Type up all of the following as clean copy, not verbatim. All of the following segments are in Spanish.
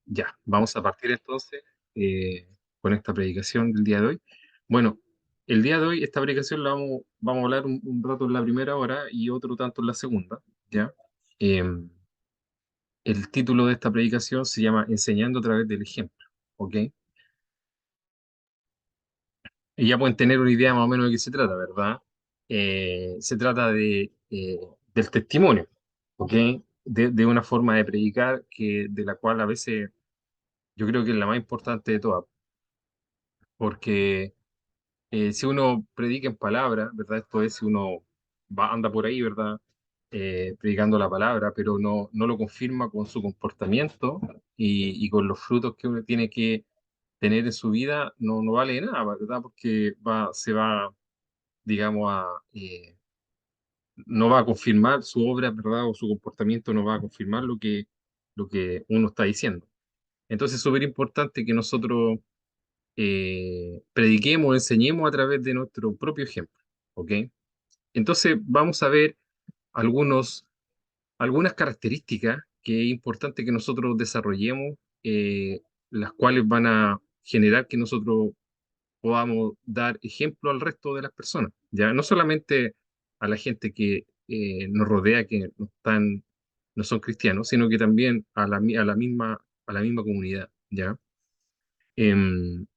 Ya, vamos a partir entonces con esta predicación del día de hoy. Bueno, el día de hoy esta predicación la vamos a hablar un rato en la primera hora y otro tanto en la segunda, ¿ya? Eh, el título de esta predicación se llama Enseñando a través del ejemplo, ¿ok? Y ya pueden tener una idea más o menos de qué se trata, ¿verdad? Se trata del testimonio, ¿ok? De una forma de predicar de la cual a veces yo creo que es la más importante de todas, porque si uno predica en palabra, ¿verdad? Esto es, si uno anda por ahí, ¿verdad? Predicando la palabra, pero no lo confirma con su comportamiento y con los frutos que uno tiene que tener en su vida, no vale de nada, ¿verdad? Porque se va, digamos, no va a confirmar su obra, ¿verdad? O su comportamiento no va a confirmar lo que uno está diciendo. Entonces es súper importante que nosotros prediquemos, enseñemos a través de nuestro propio ejemplo, ¿ok? Entonces vamos a ver algunos, algunas características que es importante que nosotros desarrollemos, las cuales van a generar que nosotros podamos dar ejemplo al resto de las personas, ya no solamente a la gente que nos rodea, que no son cristianos, sino que también a la misma comunidad, ¿ya?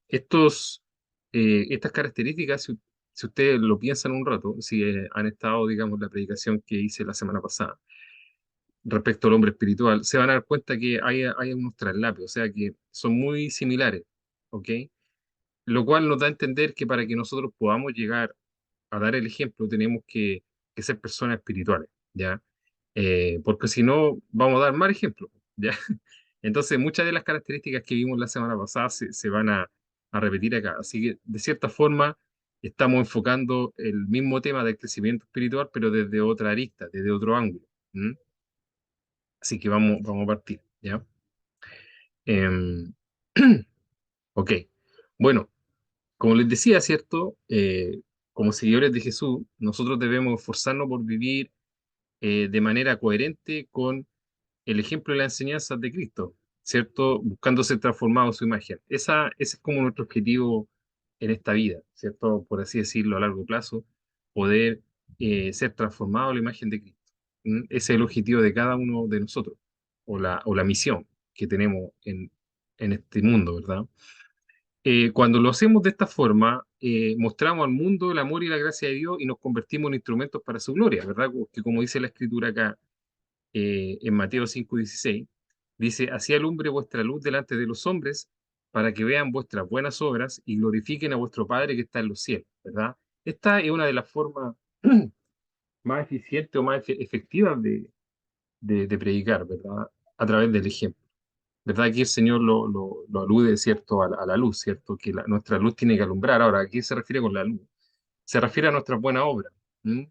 Estas características, si ustedes lo piensan un rato, si han estado, digamos, la predicación que hice la semana pasada respecto al hombre espiritual, se van a dar cuenta que hay unos traslapios, o sea que son muy similares, ¿ok? Lo cual nos da a entender que para que nosotros podamos llegar a dar el ejemplo, tenemos que ser personas espirituales, ¿ya? Porque si no, vamos a dar mal ejemplo, ¿ya? Entonces, muchas de las características que vimos la semana pasada se van a repetir acá. Así que, de cierta forma, estamos enfocando el mismo tema del crecimiento espiritual, pero desde otra arista, desde otro ángulo. ¿M? Así que vamos a partir, ¿ya? Em, ok. Bueno, como les decía, ¿cierto? Como seguidores de Jesús, nosotros debemos esforzarnos por vivir de manera coherente con el ejemplo y las enseñanzas de Cristo, ¿cierto? Buscando ser transformado en su imagen. Ese es como nuestro objetivo en esta vida, ¿cierto? Por así decirlo, a largo plazo, poder ser transformado a la imagen de Cristo. ¿Mm? Ese es el objetivo de cada uno de nosotros, o la misión que tenemos en este mundo, ¿verdad? Cuando lo hacemos de esta forma, mostramos al mundo el amor y la gracia de Dios y nos convertimos en instrumentos para su gloria, ¿verdad? Que como dice la escritura acá, en Mateo 5:16, dice, así alumbre vuestra luz delante de los hombres, para que vean vuestras buenas obras y glorifiquen a vuestro Padre que está en los cielos, ¿verdad? Esta es una de las formas más eficientes o más efectivas de predicar, ¿verdad? A través del ejemplo. ¿Verdad? Aquí el Señor lo alude, ¿cierto? A la luz, ¿cierto? Que nuestra luz tiene que alumbrar. Ahora, ¿a qué se refiere con la luz? Se refiere a nuestras buenas obras, ¿m?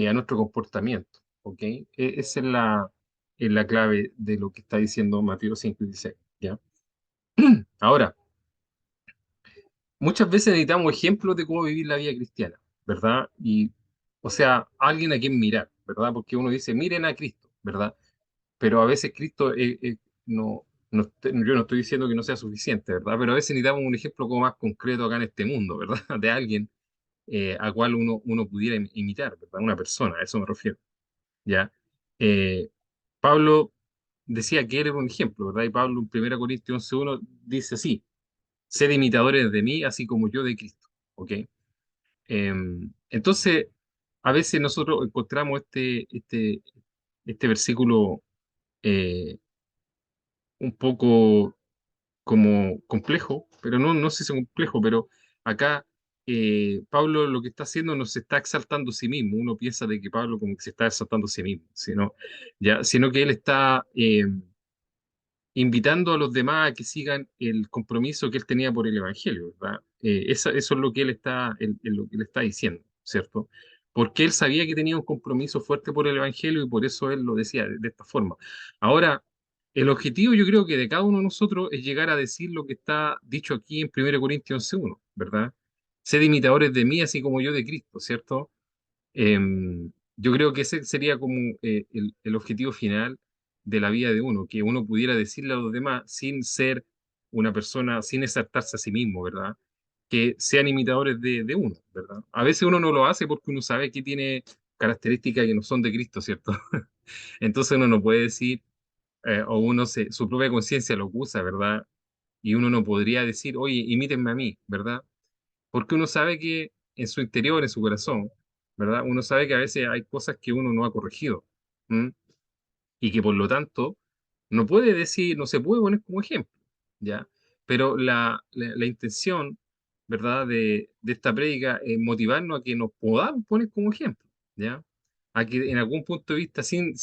A nuestro comportamiento, ¿ok? Esa es la clave de lo que está diciendo Mateo 5:16, ¿ya? Ahora, muchas veces necesitamos ejemplos de cómo vivir la vida cristiana, ¿verdad? O sea, alguien a quien mirar, ¿verdad? Porque uno dice, miren a Cristo, ¿verdad? Pero a veces Cristo yo no estoy diciendo que no sea suficiente, ¿verdad? Pero a veces necesitamos un ejemplo como más concreto acá en este mundo, ¿verdad? De alguien a cual uno pudiera imitar, ¿verdad? Una persona, a eso me refiero, ¿ya? Eh, Pablo decía que él era un ejemplo, ¿verdad? Y Pablo en 1 Corintios 11:1 dice así, sed imitadores de mí, así como yo de Cristo, ¿ok? Entonces, a veces nosotros encontramos este versículo eh, un poco como complejo, pero no sé si es complejo, pero acá Pablo lo que está haciendo no se está exaltando a sí mismo. Uno piensa de que Pablo como que se está exaltando a sí mismo, sino que él está invitando a los demás a que sigan el compromiso que él tenía por el Evangelio, ¿verdad? Eso es lo que lo que él está diciendo, ¿cierto? Porque él sabía que tenía un compromiso fuerte por el Evangelio y por eso él lo decía de esta forma. Ahora, el objetivo yo creo que de cada uno de nosotros es llegar a decir lo que está dicho aquí en 1 Corintios 11:1, ¿verdad? Sed imitadores de mí, así como yo de Cristo, ¿cierto? Yo creo que ese sería como el objetivo final de la vida de uno, que uno pudiera decirle a los demás sin ser una persona, sin exaltarse a sí mismo, ¿verdad? Que sean imitadores de uno, ¿verdad? A veces uno no lo hace porque uno sabe que tiene características que no son de Cristo, ¿cierto? Entonces uno no puede decir, o uno su propia conciencia lo acusa, ¿verdad? Y uno no podría decir, oye, imítenme a mí, ¿verdad? Porque uno sabe que en su interior, en su corazón, ¿verdad? Uno sabe que a veces hay cosas que uno no ha corregido, ¿m? Y que por lo tanto no puede decir, no se puede poner como ejemplo, ¿ya? Pero la intención, ¿verdad? De esta prédica es motivarnos a que nos podamos poner como ejemplo, ¿ya? A que en algún punto de vista, sin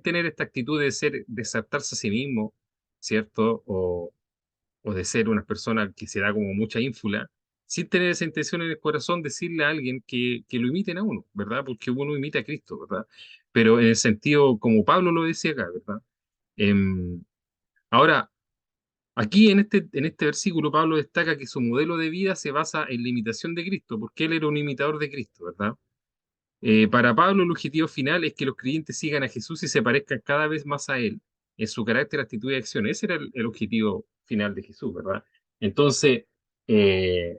tener esta actitud de ser, de exaltarse a sí mismo, ¿cierto? O de ser una persona que se da como mucha ínfula, sin tener esa intención en el corazón, decirle a alguien que lo imiten a uno, ¿verdad? Porque uno imita a Cristo, ¿verdad? Pero en el sentido, como Pablo lo decía acá, ¿verdad? Em, ahora, aquí en este versículo, Pablo destaca que su modelo de vida se basa en la imitación de Cristo, porque él era un imitador de Cristo, ¿verdad? Para Pablo, el objetivo final es que los creyentes sigan a Jesús y se parezcan cada vez más a Él, en su carácter, actitud y acción. Ese era el objetivo final de Jesús, ¿verdad? Entonces, eh,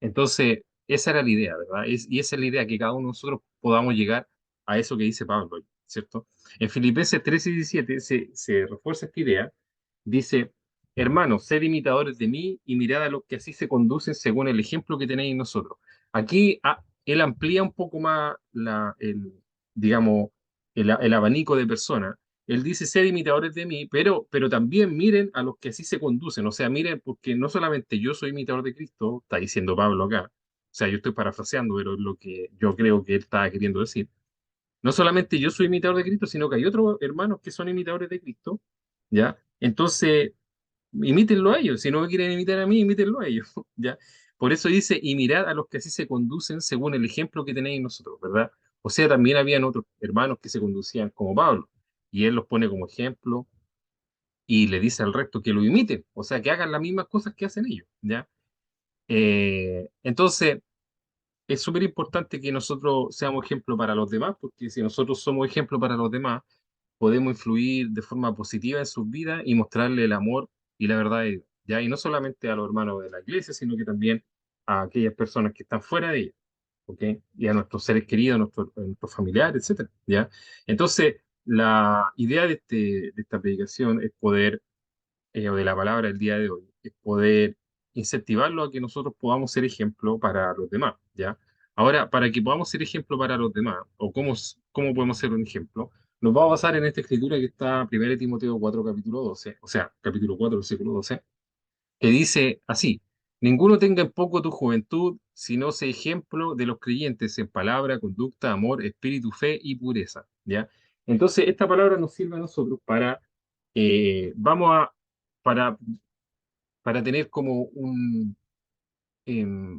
entonces, esa era la idea, ¿verdad? Y esa es la idea, que cada uno de nosotros podamos llegar a eso que dice Pablo, ¿cierto? En Filipenses 3 y 17 se refuerza esta idea. Dice, hermanos, sed imitadores de mí y mirad a los que así se conducen según el ejemplo que tenéis en nosotros. Aquí él amplía un poco más digamos, el abanico de personas. Él dice, sed imitadores de mí, pero también miren a los que así se conducen. O sea, miren, porque no solamente yo soy imitador de Cristo, está diciendo Pablo acá. O sea, yo estoy parafraseando, pero es lo que yo creo que él está queriendo decir. No solamente yo soy imitador de Cristo, sino que hay otros hermanos que son imitadores de Cristo, ¿ya? Entonces, imítenlo a ellos. Si no me quieren imitar a mí, imítenlo a ellos, ¿ya? Por eso dice, y mirad a los que así se conducen según el ejemplo que tenéis nosotros, ¿verdad? O sea, también habían otros hermanos que se conducían como Pablo, y él los pone como ejemplo y le dice al resto que lo imiten, o sea, que hagan las mismas cosas que hacen ellos, ¿ya? Entonces, es súper importante que nosotros seamos ejemplo para los demás, porque si nosotros somos ejemplo para los demás, podemos influir de forma positiva en sus vidas y mostrarle el amor y la verdad de Dios, ¿ya? Y no solamente a los hermanos de la iglesia, sino que también a aquellas personas que están fuera de ella, ¿ok? Y a nuestros seres queridos, a nuestros familiares, etcétera, ¿ya? Entonces, la idea de esta predicación es poder, o de la palabra del día de hoy, es poder incentivarlo a que nosotros podamos ser ejemplo para los demás, ¿ya? Ahora, para que podamos ser ejemplo para los demás, o cómo podemos ser un ejemplo, nos vamos a basar en esta escritura que está en 1 Timoteo 4, capítulo 12, o sea, capítulo 4, versículo 12, que dice así, ninguno tenga en poco tu juventud, sino sea ejemplo de los creyentes en palabra, conducta, amor, espíritu, fe y pureza, ¿ya? Entonces, esta palabra nos sirve a nosotros vamos a, para, para tener como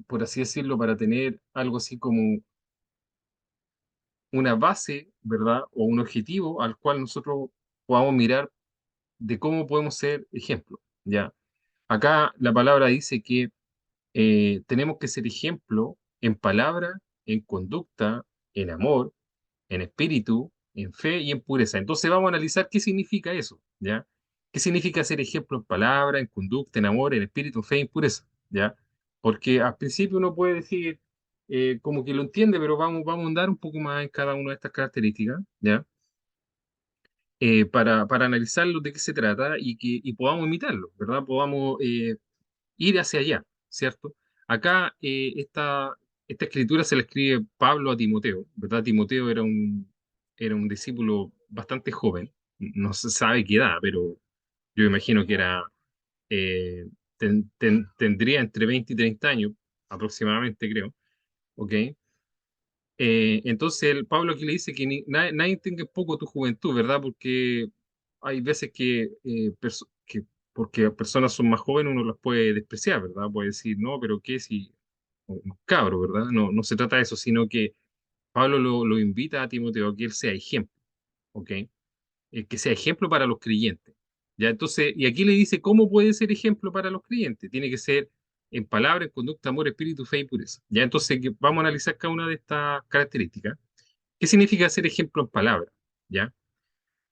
por así decirlo, para tener algo así como una base, ¿verdad? O un objetivo al cual nosotros podamos mirar de cómo podemos ser ejemplo, ¿ya? Acá la palabra dice que tenemos que ser ejemplo en palabra, en conducta, en amor, en espíritu, en fe y en pureza. Entonces vamos a analizar qué significa eso, ¿ya? ¿Qué significa ser ejemplo en palabra, en conducta, en amor, en espíritu, en fe y en pureza? ¿Ya? Porque al principio uno puede decir como que lo entiende, pero vamos a andar un poco más en cada una de estas características, ¿ya? Para analizarlo de qué se trata y podamos imitarlo, ¿verdad? Podamos ir hacia allá, ¿cierto? Acá esta escritura se la escribe Pablo a Timoteo, ¿verdad? Timoteo era un discípulo bastante joven, no se sabe qué edad, pero yo imagino que tendría entre 20 y 30 años aproximadamente, creo, ¿ok? Entonces Pablo aquí le dice que nadie tenga en poco tu juventud, ¿verdad? Porque hay veces que porque personas son más jóvenes uno las puede despreciar, ¿verdad? Puede decir, no, pero ¿qué si un cabro, ¿verdad? No, no se trata de eso, sino que Pablo lo invita a Timoteo a que él sea ejemplo, ¿ok? Que sea ejemplo para los creyentes. Ya, entonces, y aquí le dice cómo puede ser ejemplo para los creyentes. Tiene que ser en palabra, en conducta, amor, espíritu, fe y pureza. Ya, entonces vamos a analizar cada una de estas características. ¿Qué significa ser ejemplo en palabra? ¿Ya?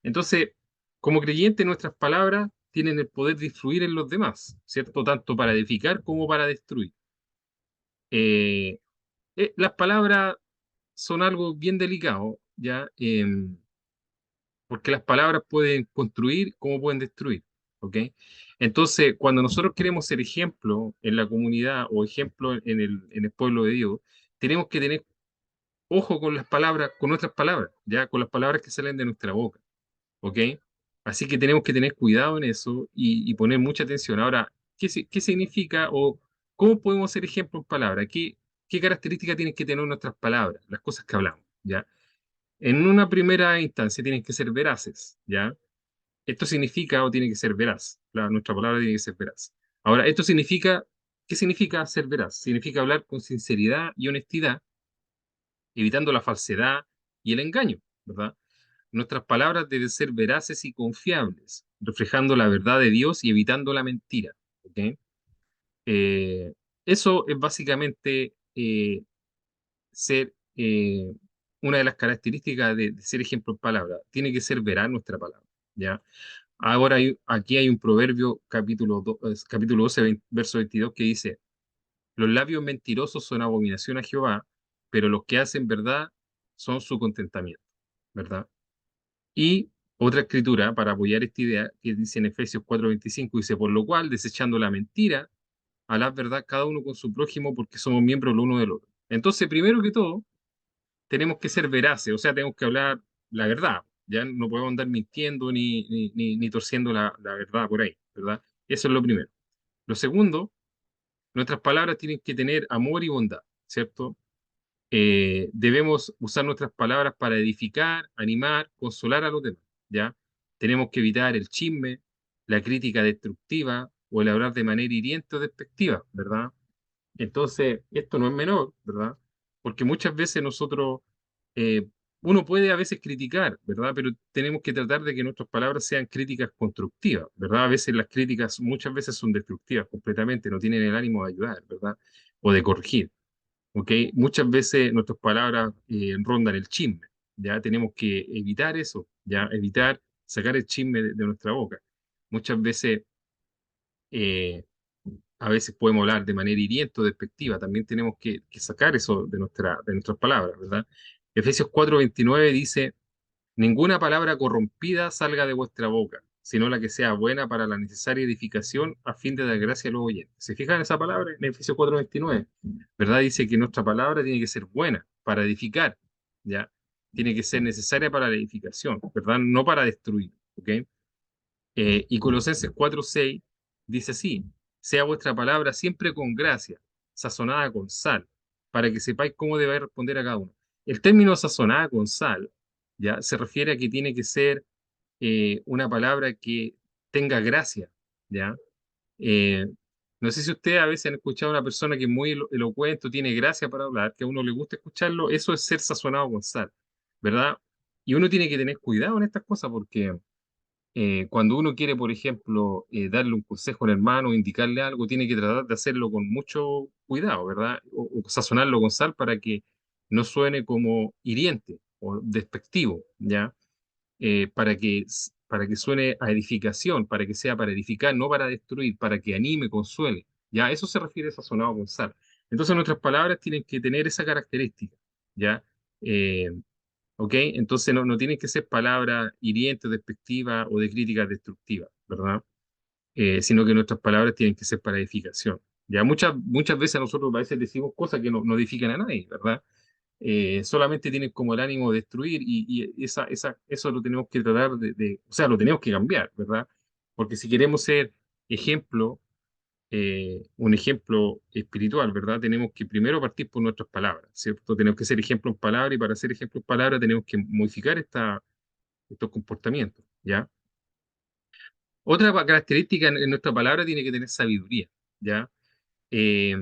Entonces, Como creyentes, nuestras palabras tienen el poder de influir en los demás, ¿cierto? Tanto para edificar como para destruir. Eh, las palabras son algo bien delicado, ¿ya? Porque las palabras pueden construir como pueden destruir, ¿ok? Entonces, cuando nosotros queremos ser ejemplo en la comunidad o ejemplo en el pueblo de Dios, tenemos que tener ojo con las palabras, con nuestras palabras, ¿ya? Con las palabras que salen de nuestra boca, ¿ok? Así que tenemos que tener cuidado en eso y poner mucha atención. Ahora, ¿qué significa o cómo podemos ser ejemplo en palabras? ¿Qué características tienen que tener nuestras palabras, las cosas que hablamos, ¿ya? En una primera instancia tienen que ser veraces, ¿ya? Esto significa o tiene que ser veraz. Nuestra palabra tiene que ser veraz. Ahora, esto significa, ¿qué significa ser veraz? Significa hablar con sinceridad y honestidad, evitando la falsedad y el engaño, ¿verdad? Nuestras palabras deben ser veraces y confiables, reflejando la verdad de Dios y evitando la mentira, ¿ok? Eh, Eso es básicamente ser una de las características de ser ejemplo en palabra. Tiene que ser veraz nuestra palabra, ¿ya? Ahora aquí hay un proverbio, capítulo 12, verso 22, que dice, los labios mentirosos son abominación a Jehová, pero los que hacen verdad son su contentamiento, ¿verdad? Y otra escritura para apoyar esta idea, que dice en Efesios 4:25, dice, por lo cual, desechando la mentira, la verdad cada uno con su prójimo, porque somos miembros el uno del otro. Entonces, primero que todo, tenemos que ser veraces, o sea, tenemos que hablar la verdad, ya no podemos andar mintiendo ni torciendo la verdad por ahí, ¿verdad? Eso es lo primero. Lo segundo, nuestras palabras tienen que tener amor y bondad, ¿cierto? Debemos usar nuestras palabras para edificar, animar, consolar a los demás, ¿ya? Tenemos que evitar el chisme, la crítica destructiva o el hablar de manera hiriente o despectiva, ¿verdad? Entonces, esto no es menor, ¿verdad? Porque muchas veces eh, uno puede a veces criticar, ¿verdad? Pero tenemos que tratar de que nuestras palabras sean críticas constructivas, ¿verdad? A veces las críticas muchas veces son destructivas completamente, no tienen el ánimo de ayudar, ¿verdad? O de corregir, ¿ok? Muchas veces nuestras palabras rondan el chisme, ¿ya? Tenemos que evitar eso, ¿ya? Evitar sacar el chisme de nuestra boca. Muchas veces eh, a veces podemos hablar de manera hiriente o despectiva, también tenemos que sacar eso de nuestras palabras, ¿verdad? Efesios 4:29 dice, ninguna palabra corrompida salga de vuestra boca, sino la que sea buena para la necesaria edificación a fin de dar gracia a los oyentes. ¿Se fijan en esa palabra en Efesios 4:29? ¿Verdad? Dice que nuestra palabra tiene que ser buena para edificar, ¿ya? Tiene que ser necesaria para la edificación, ¿verdad? No para destruir, ¿ok? Y Colosenses 4:6 dice así, sea vuestra palabra siempre con gracia, sazonada con sal, para que sepáis cómo debe responder a cada uno. El término sazonada con sal, ya, se refiere a que tiene que ser una palabra que tenga gracia, ¿ya? Eh, no sé si ustedes a veces han escuchado a una persona que es muy elocuente, o tiene gracia para hablar, que a uno le gusta escucharlo, eso es ser sazonado con sal, ¿verdad? Y uno tiene que tener cuidado en estas cosas porque cuando uno quiere, por ejemplo, darle un consejo a un hermano, indicarle algo, tiene que tratar de hacerlo con mucho cuidado, ¿verdad? O sazonarlo con sal para que no suene como hiriente o despectivo, ¿ya? Para que suene a edificación, para que sea para edificar, no para destruir, para que anime, consuele, ¿ya? Eso se refiere a sazonado con sal. Entonces nuestras palabras tienen que tener esa característica, ¿ya? Eh, ¿Ok? Entonces no tienen que ser palabras hirientes, despectivas o de críticas destructivas, ¿verdad? Sino que nuestras palabras tienen que ser para edificación. Ya muchas veces nosotros a veces decimos cosas que no edifican a nadie, ¿verdad? Solamente tienen como el ánimo de destruir y eso lo tenemos que tratar o sea, lo tenemos que cambiar, ¿verdad? Porque si queremos ser ejemplo, un ejemplo espiritual, ¿verdad? Tenemos que primero partir por nuestras palabras, ¿cierto? Tenemos que ser ejemplo en palabra y para ser ejemplo en palabra tenemos que modificar estos comportamientos, ¿ya? Otra característica en nuestra palabra tiene que tener sabiduría, ¿ya? Eh,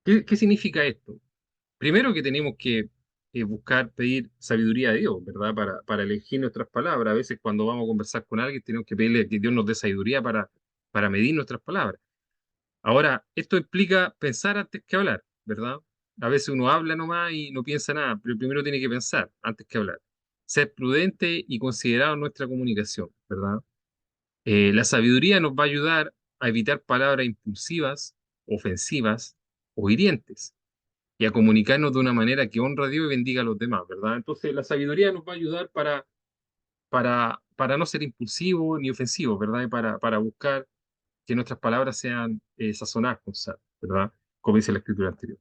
¿qué significa esto? Primero que tenemos que buscar pedir sabiduría a Dios, ¿verdad? Para elegir nuestras palabras. A veces cuando vamos a conversar con alguien tenemos que pedirle que Dios nos dé sabiduría para medir nuestras palabras. Ahora, esto implica pensar antes que hablar, ¿verdad? A veces uno habla nomás y no piensa nada, pero primero tiene que pensar antes que hablar. ser prudente y considerado en nuestra comunicación, ¿verdad? La sabiduría nos va a ayudar a evitar palabras impulsivas, ofensivas o hirientes y a comunicarnos de una manera que honra a Dios y bendiga a los demás, ¿verdad? Entonces, la sabiduría nos va a ayudar para no ser impulsivos ni ofensivos, ¿verdad? Y para buscar que nuestras palabras sean sazonadas con sal, ¿verdad? Como dice la escritura anterior.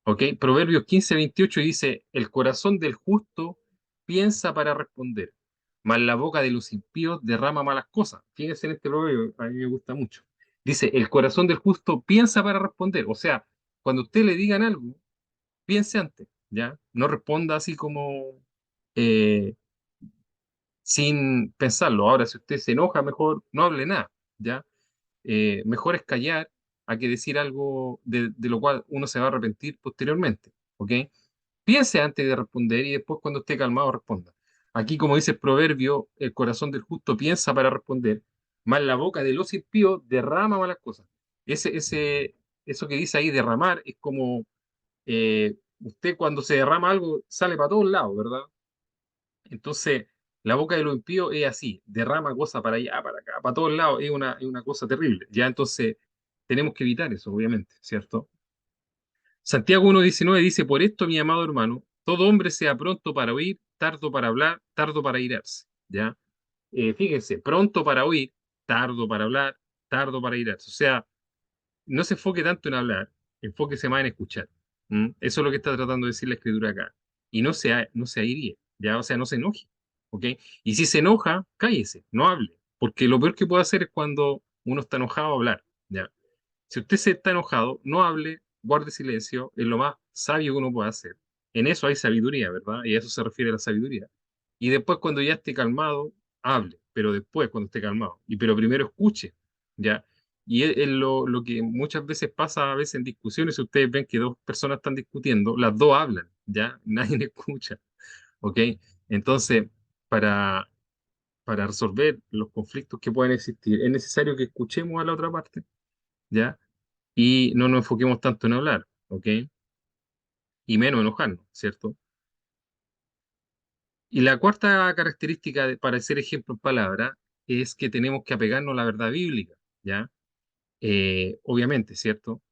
¿Ok? Proverbios 15:28 dice, el corazón del justo piensa para responder, mas la boca de los impíos derrama malas cosas. Fíjense en este proverbio, a mí me gusta mucho. Dice, el corazón del justo piensa para responder. O sea, cuando usted le digan algo, piense antes, ¿ya? No responda así como eh, sin pensarlo. Ahora, si usted se enoja, mejor no hable nada, ¿ya? Mejor es callar a que decir algo de lo cual uno se va a arrepentir posteriormente, ¿ok? Piense antes de responder y después cuando esté calmado responda. Aquí, como dice el proverbio, el corazón del justo piensa para responder, mas la boca de los impíos derrama malas cosas. Eso que dice ahí, derramar, es como usted cuando se derrama algo sale para todos lados, ¿verdad? Entonces, la boca de los impíos es así, derrama cosas para allá, para acá, para todos lados, es una cosa terrible. Ya entonces tenemos que evitar eso, obviamente, ¿cierto? Santiago 1:19 dice, por esto, mi amado hermano, todo hombre sea pronto para oír, tardo para hablar, tardo para irarse, ¿ya? Fíjense, pronto para oír, tardo para hablar, tardo para irarse. O sea, no se enfoque tanto en hablar, enfóquese más en escuchar. ¿Mm? Eso es lo que está tratando de decir la escritura acá. Y no se airie, ¿ya? O sea, no se enoje, ¿ok? Y si se enoja, cállese, no hable, porque lo peor que puede hacer es cuando uno está enojado hablar, ¿ya? Si usted se está enojado, no hable, guarde silencio, es lo más sabio que uno puede hacer. En eso hay sabiduría, ¿verdad? Y a eso se refiere la sabiduría. Y después, cuando ya esté calmado, hable, pero después, cuando esté calmado. Pero primero escuche, ¿ya? Y es lo que muchas veces pasa a veces en discusiones, si ustedes ven que dos personas están discutiendo, las dos hablan, ¿ya? Nadie escucha, ¿ok? Entonces, para, para resolver los conflictos que pueden existir, es necesario que escuchemos a la otra parte, ¿ya? Y no nos enfoquemos tanto en hablar, ¿ok? Y menos enojarnos, ¿cierto? Y la cuarta característica para ser ejemplo en palabra es que tenemos que apegarnos a la verdad bíblica, ¿ya? Obviamente, ¿cierto?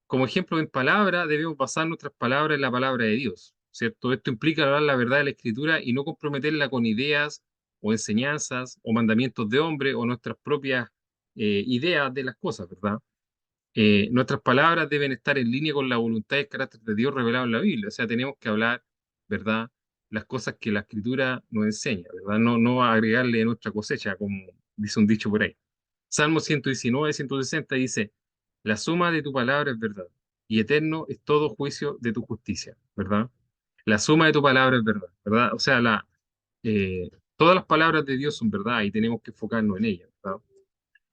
Como ejemplo en palabra, debemos basar nuestras palabras en la palabra de Dios, ¿cierto? Esto implica hablar la verdad de la Escritura y no comprometerla con ideas o enseñanzas o mandamientos de hombre o nuestras propias ideas de las cosas, ¿verdad? Nuestras palabras deben estar en línea con la voluntad y el carácter de Dios revelado en la Biblia. O sea, tenemos que hablar, ¿verdad? Las cosas que la Escritura nos enseña, ¿verdad? No agregarle a nuestra cosecha, como dice un dicho por ahí. Salmo 119, 160 dice, la suma de tu palabra es verdad, y eterno es todo juicio de tu justicia, ¿verdad? La suma de tu palabra es verdad, ¿verdad? O sea, todas las palabras de Dios son verdad y tenemos que enfocarnos en ellas, ¿verdad?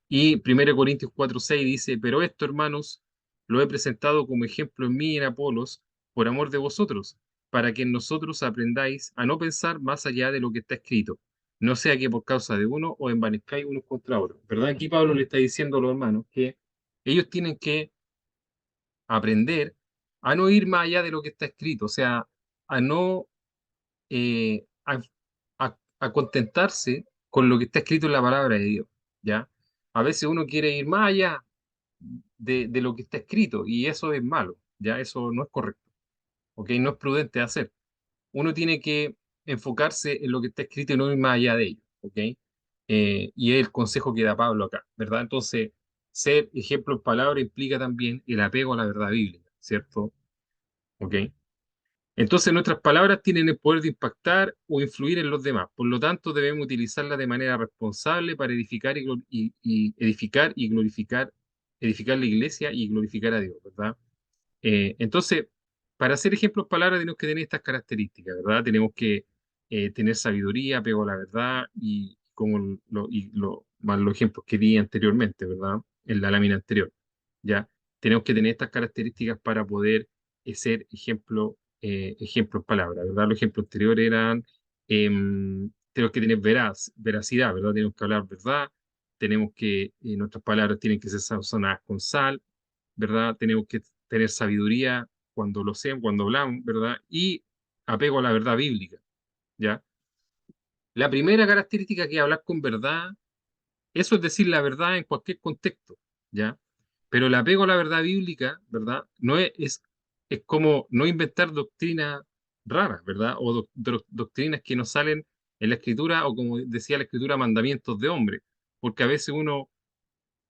Y 1 Corintios 4:6 dice, pero esto, hermanos, lo he presentado como ejemplo en mí y en Apolos, por amor de vosotros, para que en nosotros aprendáis a no pensar más allá de lo que está escrito, no sea que por causa de uno os envanezcáis unos contra otros. ¿Verdad? Aquí Pablo le está diciendo a los hermanos que ellos tienen que aprender a no ir más allá de lo que está escrito, o sea, a no eh, a, a contentarse con lo que está escrito en la palabra de Dios, ¿ya? A veces uno quiere ir más allá de lo que está escrito y eso es malo, ¿ya? Eso no es correcto, ¿ok? No es prudente hacer. Uno tiene que enfocarse en lo que está escrito y no ir más allá de ello, ¿ok? Y es el consejo que da Pablo acá, ¿verdad? Entonces, ser ejemplo en palabra implica también el apego a la verdad bíblica, ¿cierto? ¿Ok? Entonces nuestras palabras tienen el poder de impactar o influir en los demás. Por lo tanto, debemos utilizarlas de manera responsable para edificar y edificar y glorificar, edificar la iglesia y glorificar a Dios, ¿verdad? Entonces, para hacer ejemplos palabras tenemos que tener estas características, ¿verdad? Tenemos que tener sabiduría, apego a la verdad y como más los ejemplos que di anteriormente, ¿verdad? En la lámina anterior, ¿ya? Tenemos que tener estas características para poder ser ejemplos palabras, ¿verdad? Los ejemplos anteriores eran, tenemos que tener veracidad, ¿verdad? Tenemos que hablar verdad, tenemos que, nuestras palabras tienen que ser sazonadas con sal, ¿verdad? Tenemos que tener sabiduría cuando lo sean, cuando hablamos, ¿verdad? Y apego a la verdad bíblica, ¿ya? La primera característica que es hablar con verdad, eso es decir la verdad en cualquier contexto, ¿ya? Pero el apego a la verdad bíblica, ¿verdad? No es como no inventar doctrinas raras, ¿verdad? O doctrinas que no salen en la escritura o como decía la escritura, mandamientos de hombre, porque a veces uno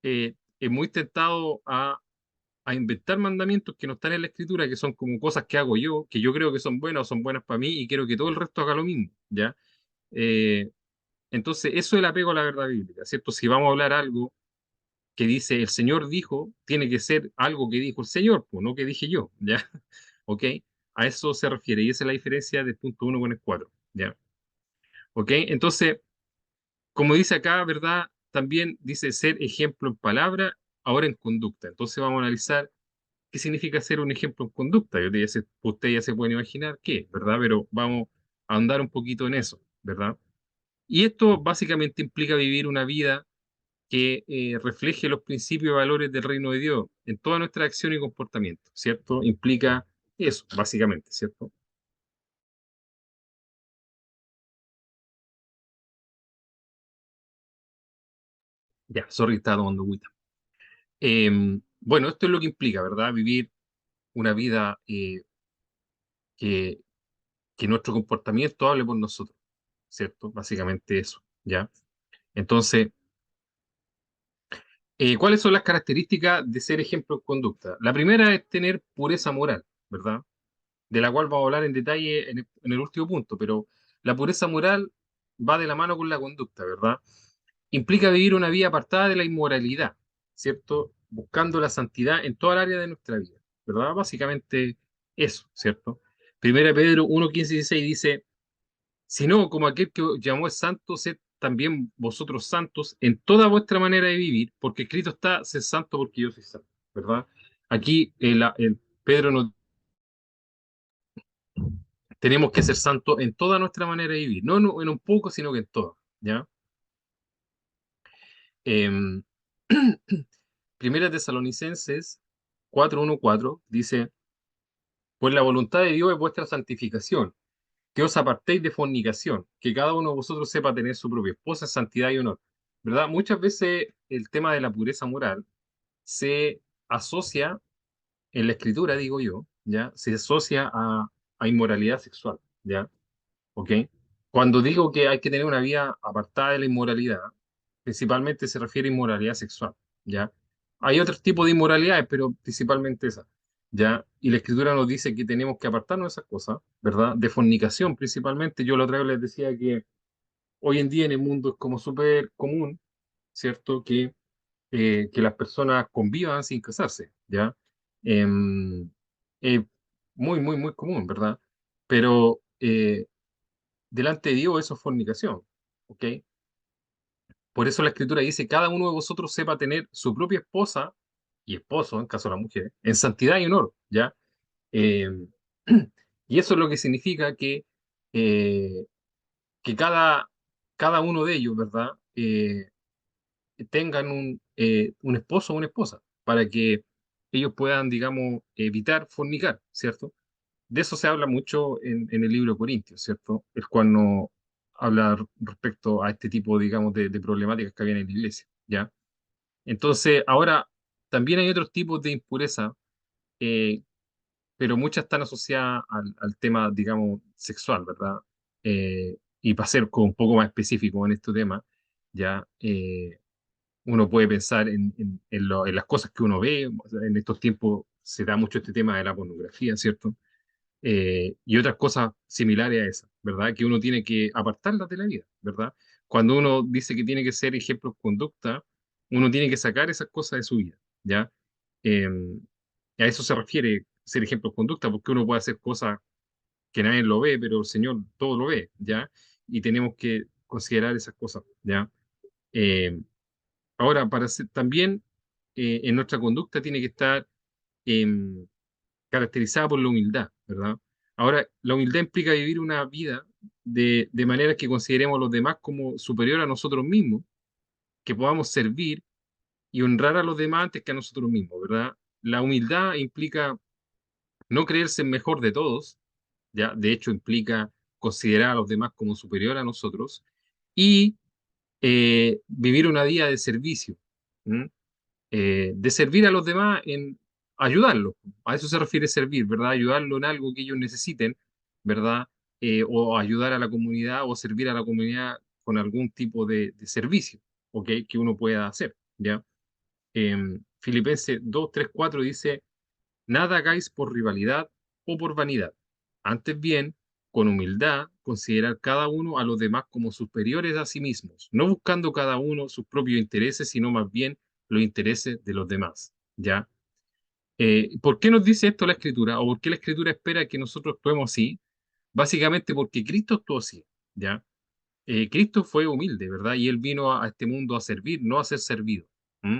es muy tentado a inventar mandamientos que no están en la escritura, que son como cosas que hago yo, que yo creo que son buenas o son buenas para mí y quiero que todo el resto haga lo mismo, ¿ya? Eh, entonces, eso es el apego a la verdad bíblica, ¿cierto? Si vamos a hablar algo que dice el Señor dijo, tiene que ser algo que dijo el Señor, pues, no que dije yo, ¿ya? ¿Ok? A eso se refiere y esa es la diferencia del punto uno con el 4, ¿ya? ¿Ok? Entonces, como dice acá, ¿verdad? También dice ser ejemplo en palabra, ahora en conducta. Entonces vamos a analizar qué significa ser un ejemplo en conducta. Usted ya se puede imaginar qué, ¿verdad? Pero vamos a andar un poquito en eso, ¿verdad? Y esto básicamente implica vivir una vida que refleje los principios y valores del reino de Dios en toda nuestra acción y comportamiento, ¿cierto? Implica eso, básicamente, ¿cierto? Ya, sorry, estaba tomando agüita. Bueno, esto es lo que implica, ¿verdad? Vivir una vida que, que nuestro comportamiento hable por nosotros, ¿cierto? Básicamente eso, ¿ya? Entonces, ¿cuáles son las características de ser ejemplo en conducta? La primera es tener pureza moral, ¿verdad? De la cual vamos a hablar en detalle en el último punto, pero la pureza moral va de la mano con la conducta, ¿verdad? Implica vivir una vida apartada de la inmoralidad, ¿cierto? Buscando la santidad en toda el área de nuestra vida, ¿verdad? Básicamente eso, ¿cierto? Primera Pedro 1:15 y 16 dice, sino como aquel que os llamó es santo, sed también vosotros santos en toda vuestra manera de vivir, porque escrito está, sed santo porque yo soy santo, ¿verdad? Aquí el Pedro nos tenemos que ser santos en toda nuestra manera de vivir, no en un poco, sino que en todo, ¿ya? Em, Primera Tesalonicenses 4:1-4 dice, pues la voluntad de Dios es vuestra santificación, que os apartéis de fornicación, que cada uno de vosotros sepa tener su propia esposa en santidad y honor, ¿verdad? Muchas veces el tema de la pureza moral se asocia, en la escritura, digo yo, ¿ya? Se asocia a inmoralidad sexual, ¿ya? ¿Ok? Cuando digo que hay que tener una vida apartada de la inmoralidad, principalmente se refiere a inmoralidad sexual, ¿ya? Hay otros tipos de inmoralidades, pero principalmente esa, ¿ya? Y la Escritura nos dice que tenemos que apartarnos de esas cosas, ¿verdad? De fornicación principalmente. Yo la otra vez les decía que hoy en día en el mundo es como súper común, ¿cierto? Que las personas convivan sin casarse, ¿ya? Em, eh, muy, muy, muy común, ¿verdad? Pero delante de Dios eso es fornicación, ¿ok? Por eso la escritura dice, cada uno de vosotros sepa tener su propia esposa y esposo, en caso de la mujer, en santidad y honor, ¿ya? Eh, y eso es lo que significa eh, que cada uno de ellos, ¿verdad? Tengan un esposo o una esposa, para que ellos puedan, digamos, evitar fornicar, ¿cierto? De eso se habla mucho en el libro de Corintios, ¿cierto? El cual no habla respecto a este tipo, digamos, de problemáticas que había en la iglesia, ¿ya? Entonces, ahora, también hay otros tipos de impureza, eh, pero muchas están asociadas al tema, digamos, sexual, ¿verdad? Y para ser como un poco más específico en este tema, ¿ya? Uno puede pensar en las cosas que uno ve, o sea, en estos tiempos se da mucho este tema de la pornografía, ¿cierto? Y otras cosas similares a esas, ¿verdad? Que uno tiene que apartarlas de la vida, ¿verdad? Cuando uno dice que tiene que ser ejemplo de conducta, uno tiene que sacar esas cosas de su vida, ¿ya? Eh, a eso se refiere ser ejemplo de conducta, porque uno puede hacer cosas que nadie lo ve, pero el Señor todo lo ve, ¿ya? Y tenemos que considerar esas cosas, ¿ya? Eh, Ahora, también en nuestra conducta tiene que estar em, caracterizada por la humildad, ¿verdad? Ahora, la humildad implica vivir una vida de manera que consideremos a los demás como superior a nosotros mismos, que podamos servir y honrar a los demás antes que a nosotros mismos, ¿verdad? La humildad implica no creerse el mejor de todos, ¿ya? De hecho, implica considerar a los demás como superior a nosotros y vivir una vida de servicio. ¿M? De servir a los demás en ayudarlos. A eso se refiere servir, ¿verdad? Ayudarlo en algo que ellos necesiten, ¿verdad? O ayudar a la comunidad o servir a la comunidad con algún tipo de servicio, ¿ok? Que uno pueda hacer, ¿ya? Filipenses 2, 3, 4 dice, nada hagáis por rivalidad o por vanidad. Antes bien, con humildad, considerar cada uno a los demás como superiores a sí mismos, no buscando cada uno sus propios intereses, sino más bien los intereses de los demás. ¿Ya? ¿Por qué nos dice esto la Escritura? ¿O por qué la Escritura espera que nosotros actuemos así? Básicamente porque Cristo actuó así. ¿Ya? Cristo fue humilde, ¿verdad? Y Él vino a este mundo a servir, no a ser servido. ¿Mm?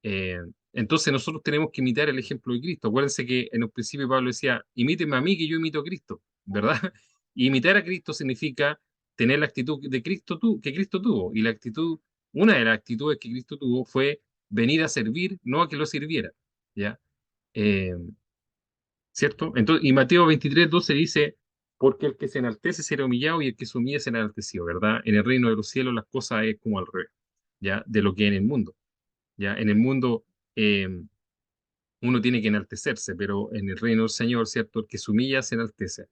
Eh, entonces nosotros tenemos que imitar el ejemplo de Cristo. Acuérdense que en un principio Pablo decía, imíteme a mí que yo imito a Cristo, ¿verdad? Y imitar a Cristo significa tener la actitud de Cristo que Cristo tuvo. Y la actitud, una de las actitudes que Cristo tuvo fue venir a servir, no a que lo sirviera, ¿ya? Eh, ¿Cierto? Entonces, y Mateo 23, 12 dice, porque el que se enaltece será humillado y el que se humilla será enaltecido, ¿verdad? En el reino de los cielos las cosas es como al revés, ¿ya? De lo que en el mundo. ¿Ya? En el mundo eh, uno tiene que enaltecerse, pero en el reino del Señor, ¿cierto? El que se humilla se enaltece,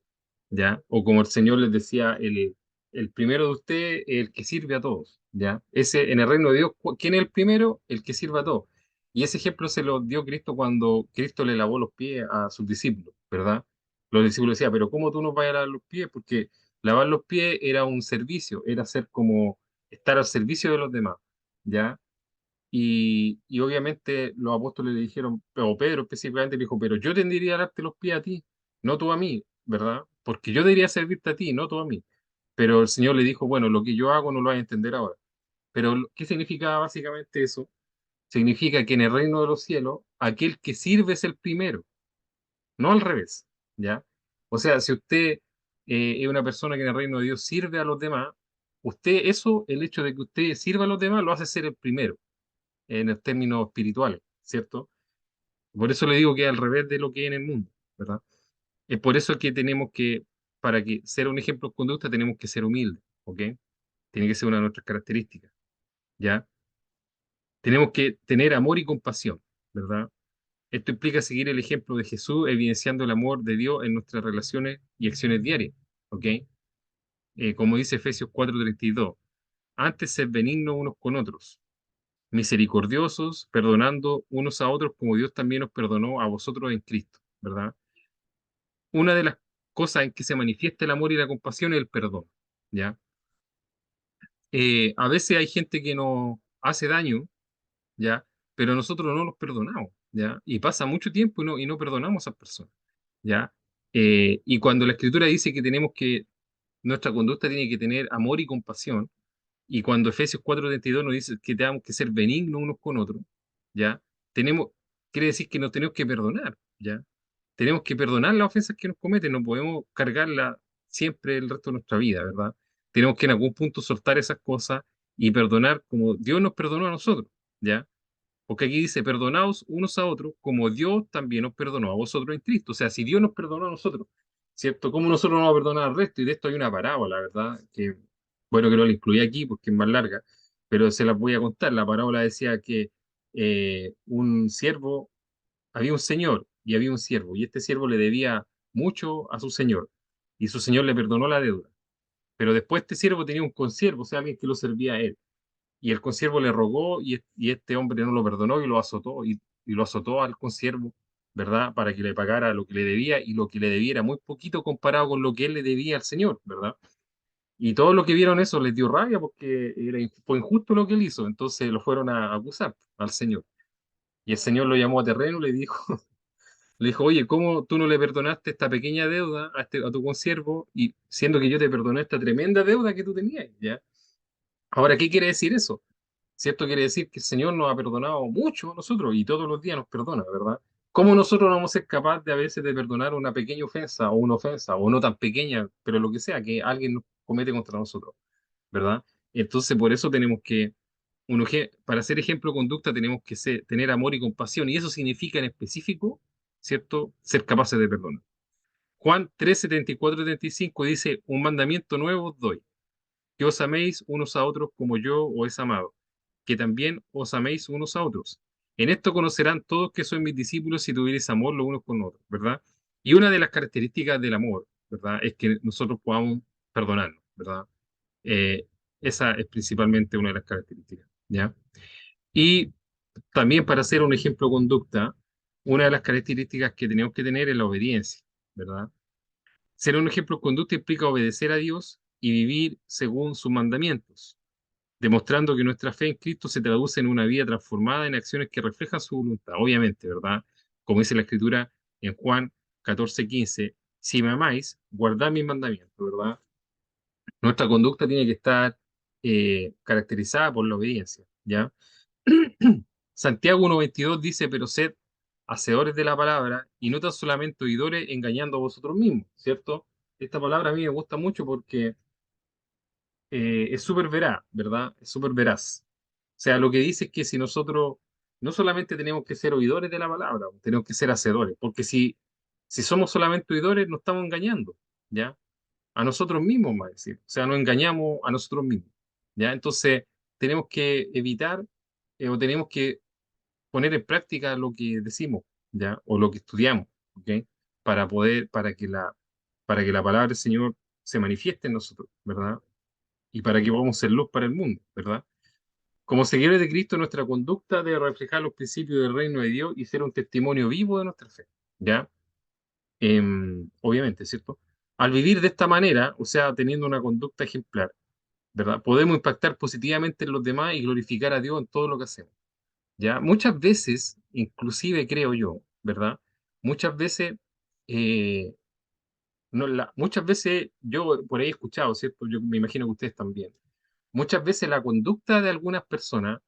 ¿ya? O como el Señor les decía, el primero de usted, el que sirve a todos, ¿ya? Ese, en el reino de Dios, ¿quién es el primero? El que sirve a todos. Y ese ejemplo se lo dio Cristo cuando Cristo le lavó los pies a sus discípulos, ¿verdad? Los discípulos decían, pero ¿cómo tú nos vas a lavar los pies? Porque lavar los pies era un servicio, era ser como estar al servicio de los demás, ¿ya? Y obviamente los apóstoles le dijeron, o Pedro específicamente le dijo, pero yo tendría a darte los pies a ti, no tú a mí, ¿verdad? Porque yo debería servirte a ti, no tú a mí. Pero el Señor le dijo, bueno, lo que yo hago no lo vas a entender ahora. Pero, ¿qué significa básicamente eso? Significa que en el reino de los cielos, aquel que sirve es el primero, no al revés, ¿ya? O sea, si usted es una persona que en el reino de Dios sirve a los demás, usted, eso, el hecho de que usted sirva a los demás, lo hace ser el primero en el término espiritual, ¿cierto? Por eso le digo que es al revés de lo que hay en el mundo, ¿verdad? Es por eso que tenemos que, para que ser un ejemplo de conducta, tenemos que ser humildes, ¿ok? Tiene que ser una de nuestras características, ¿ya? Tenemos que tener amor y compasión, ¿verdad? Esto implica seguir el ejemplo de Jesús, evidenciando el amor de Dios en nuestras relaciones y acciones diarias, ¿ok? Como dice Efesios 4:32, antes sed benignos unos con otros, misericordiosos, perdonando unos a otros como Dios también os perdonó a vosotros en Cristo, ¿verdad? Una de las cosas en que se manifiesta el amor y la compasión es el perdón, ¿ya? A veces hay gente que nos hace daño, ¿ya? Pero nosotros no los perdonamos, ¿ya? Y pasa mucho tiempo y no perdonamos a esas personas, ¿ya? Y cuando la Escritura dice que tenemos que, nuestra conducta tiene que tener amor y compasión, y cuando Efesios 4:32 nos dice que tenemos que ser benignos unos con otros, ¿ya? Tenemos, quiere decir que nos tenemos que perdonar, ¿ya? Tenemos que perdonar las ofensas que nos cometen, no podemos cargarla siempre el resto de nuestra vida, ¿verdad? Tenemos que en algún punto soltar esas cosas y perdonar como Dios nos perdonó a nosotros, ¿ya? Porque aquí dice, perdonaos unos a otros como Dios también nos perdonó a vosotros en Cristo. O sea, si Dios nos perdonó a nosotros, ¿cierto? ¿Cómo nosotros no vamos a perdonar al resto? Y de esto hay una parábola, ¿verdad? Que, bueno, que no la incluí aquí porque es más larga, pero se las voy a contar. La parábola decía que un siervo, había un señor y había un siervo, y este siervo le debía mucho a su señor, y su señor le perdonó la deuda. Pero después este siervo tenía un consiervo, o sea, alguien que lo servía a él. Y el consiervo le rogó y este hombre no lo perdonó y lo azotó, y lo azotó al consiervo, ¿verdad? Para que le pagara lo que le debía, y lo que le debía era muy poquito comparado con lo que él le debía al Señor, ¿verdad? Y todos los que vieron eso les dio rabia porque fue injusto lo que él hizo, entonces lo fueron a acusar al Señor. Y el Señor lo llamó a terreno y le dijo, le dijo, oye, ¿cómo tú no le perdonaste esta pequeña deuda a tu consiervo, y siendo que yo te perdoné esta tremenda deuda que tú tenías, ¿ya? Ahora, ¿qué quiere decir eso? ¿Cierto? Quiere decir que el Señor nos ha perdonado mucho a nosotros y todos los días nos perdona, ¿verdad? ¿Cómo nosotros no vamos a ser capaces de a veces de perdonar una pequeña ofensa o una ofensa, o no tan pequeña, pero lo que sea, que alguien nos comete contra nosotros, ¿verdad? Entonces, por eso tenemos que, para ser ejemplo de conducta, tenemos que tener amor y compasión, y eso significa en específico, ¿cierto? Ser capaces de perdonar. Juan 3:74-75 dice, un mandamiento nuevo os doy, que os améis unos a otros como yo os he amado, que también os améis unos a otros. En esto conocerán todos que sois mis discípulos si tuviereis amor los unos con los otros, ¿verdad? Y una de las características del amor, ¿verdad? Es que nosotros podamos perdonarnos, ¿verdad? Eh, esa es principalmente una de las características, ¿ya? Y también para hacer un ejemplo de conducta, una de las características que tenemos que tener es la obediencia, ¿verdad? Ser un ejemplo de conducta implica obedecer a Dios y vivir según sus mandamientos, demostrando que nuestra fe en Cristo se traduce en una vida transformada en acciones que reflejan su voluntad, obviamente, ¿verdad? Como dice la Escritura en Juan 14:15, si me amáis, guardad mis mandamientos, ¿verdad? Nuestra conducta tiene que estar caracterizada por la obediencia, ¿ya? Santiago 1:22 dice, pero sed hacedores de la palabra y no tan solamente oidores engañando a vosotros mismos, ¿cierto? Esta palabra a mí me gusta mucho porque es súper veraz, ¿verdad? Es súper veraz. O sea, lo que dice es que si nosotros no solamente tenemos que ser oidores de la palabra, tenemos que ser hacedores, porque si somos solamente oidores, nos estamos engañando, ¿ya? A nosotros mismos, más decir. O sea, nos engañamos a nosotros mismos, ¿ya? Entonces, tenemos que evitar o tenemos que poner en práctica lo que decimos, ¿ya? O lo que estudiamos, ¿ok? Para que la palabra del Señor se manifieste en nosotros, ¿verdad? Y para que podamos ser luz para el mundo, ¿verdad? Como seguidores de Cristo, nuestra conducta debe reflejar los principios del reino de Dios y ser un testimonio vivo de nuestra fe, ¿ya? Obviamente, ¿cierto? Al vivir de esta manera, o sea, teniendo una conducta ejemplar, ¿verdad? Podemos impactar positivamente en los demás y glorificar a Dios en todo lo que hacemos, ¿ya? Muchas veces, inclusive creo yo, ¿verdad? Muchas veces, eh, no, muchas veces yo por ahí he escuchado, ¿cierto? Yo me imagino que ustedes también. Muchas veces la conducta de algunas personas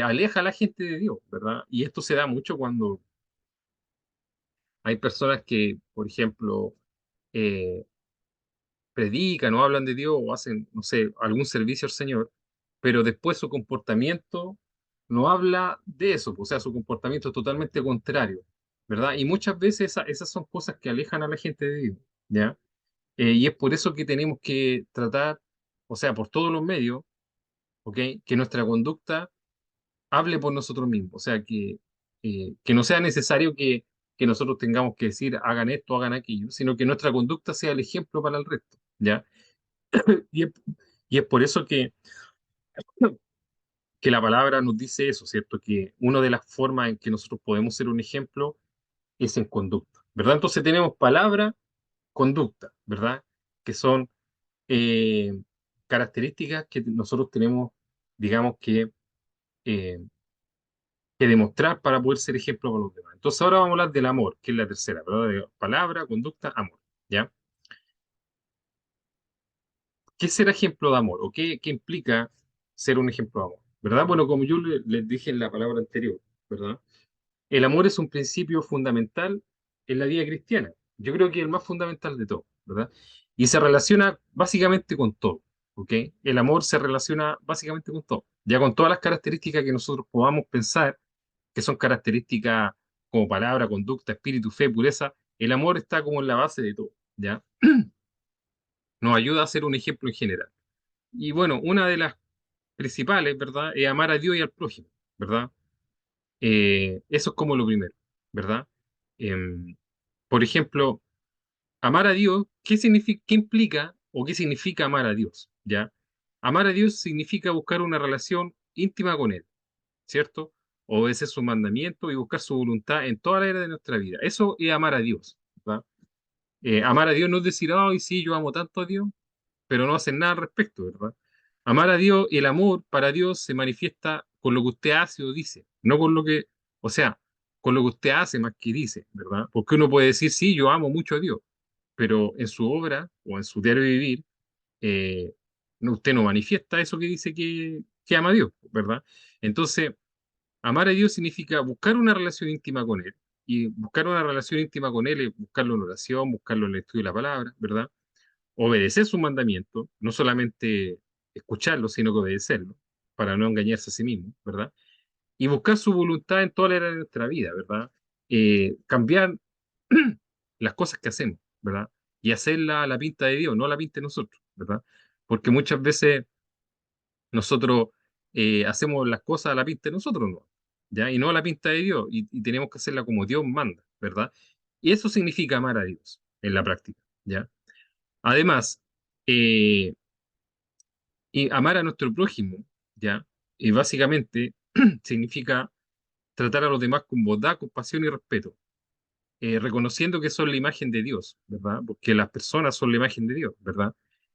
aleja a la gente de Dios, ¿verdad? Y esto se da mucho cuando hay personas que, por ejemplo, eh, predican o hablan de Dios o hacen, no sé, algún servicio al Señor, pero después su comportamiento no habla de eso, o sea, su comportamiento es totalmente contrario, ¿verdad? Y muchas veces esas son cosas que alejan a la gente de Dios, ¿ya? Y es por eso que tenemos que tratar, o sea, por todos los medios, ¿ok? Que nuestra conducta hable por nosotros mismos, o sea, que no sea necesario que nosotros tengamos que decir hagan esto, hagan aquello, sino que nuestra conducta sea el ejemplo para el resto, ¿ya? Y es, y es por eso que la palabra nos dice eso, ¿cierto? Que una de las formas en que nosotros podemos ser un ejemplo es en conducta, ¿verdad? Entonces tenemos palabra, conducta, ¿verdad? Que son eh, características que nosotros tenemos, digamos eh, que demostrar para poder ser ejemplo para los demás. Entonces ahora vamos a hablar del amor, que es la tercera, ¿verdad? De palabra, conducta, amor, ¿ya? ¿Qué es ser ejemplo de amor? ¿O qué implica ser un ejemplo de amor? ¿Verdad? Bueno, como yo les dije en la palabra anterior, ¿verdad? El amor es un principio fundamental en la vida cristiana. Yo creo que es el más fundamental de todo, ¿verdad? Y se relaciona básicamente con todo, ¿ok? El amor se relaciona básicamente con todo, ya con todas las características que nosotros podamos pensar, que son características como palabra, conducta, espíritu, fe, pureza. El amor está como en la base de todo, ¿ya? Nos ayuda a ser un ejemplo en general. Y bueno, una de las principales, ¿verdad? Es amar a Dios y al prójimo, ¿verdad? Eso es como lo primero, ¿verdad? Em, por ejemplo, amar a Dios, ¿qué significa, qué implica o qué significa amar a Dios? ¿Ya? Amar a Dios significa buscar una relación íntima con Él, ¿cierto? Obedecer sus mandamientos y buscar su voluntad en toda la era de nuestra vida. Eso es amar a Dios, ¿verdad? Amar a Dios no es decir, ay, sí, yo amo tanto a Dios, pero no hacen nada al respecto, ¿verdad? Amar a Dios y el amor para Dios se manifiesta con lo que usted hace o dice, no con lo que, o sea, con lo que usted hace más que dice, ¿verdad? Porque uno puede decir, sí, yo amo mucho a Dios, pero en su obra o en su diario vivir, eh, usted no manifiesta eso que dice que ama a Dios, ¿verdad? Entonces, amar a Dios significa buscar una relación íntima con Él. Y buscar una relación íntima con Él es buscarlo en oración, buscarlo en el estudio de la palabra, ¿verdad? Obedecer sus mandamientos, no solamente escucharlo, sino que obedecerlo, para no engañarse a sí mismo, ¿verdad? Y buscar su voluntad en toda la era de nuestra vida, ¿verdad? Cambiar las cosas que hacemos, ¿verdad? Y hacerla a la pinta de Dios, no a la pinta de nosotros, ¿verdad? porque muchas veces nosotros hacemos las cosas a la pinta de nosotros, ¿no? ¿Ya? Y no a la pinta de Dios, y tenemos que hacerla como Dios manda, ¿verdad? Y eso significa amar a Dios en la práctica, ¿ya? Además, eh, y amar a nuestro prójimo, ¿ya? Y básicamente significa tratar a los demás con bondad, compasión y respeto, reconociendo que son la imagen de Dios, ¿verdad? Porque las personas son la imagen de Dios, ¿verdad?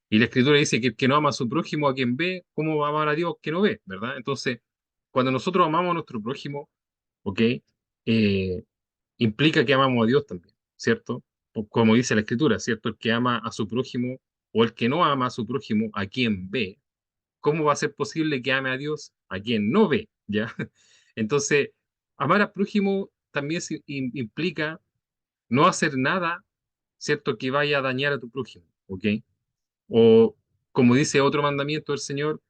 Y la Escritura dice que el que no ama a su prójimo, a quien ve, ¿cómo va a amar a Dios que no ve, ¿verdad? Entonces, cuando nosotros amamos a nuestro prójimo, ¿ok? Eh, implica que amamos a Dios también, ¿cierto? Como dice la Escritura, ¿cierto? El que ama a su prójimo o el que no ama a su prójimo, a quien ve, ¿cómo va a ser posible que ame a Dios a quien no ve? ¿Ya? Entonces, amar al prójimo también implica no hacer nada, ¿cierto?, que vaya a dañar a tu prójimo, ¿ok? O, como dice otro mandamiento del Señor,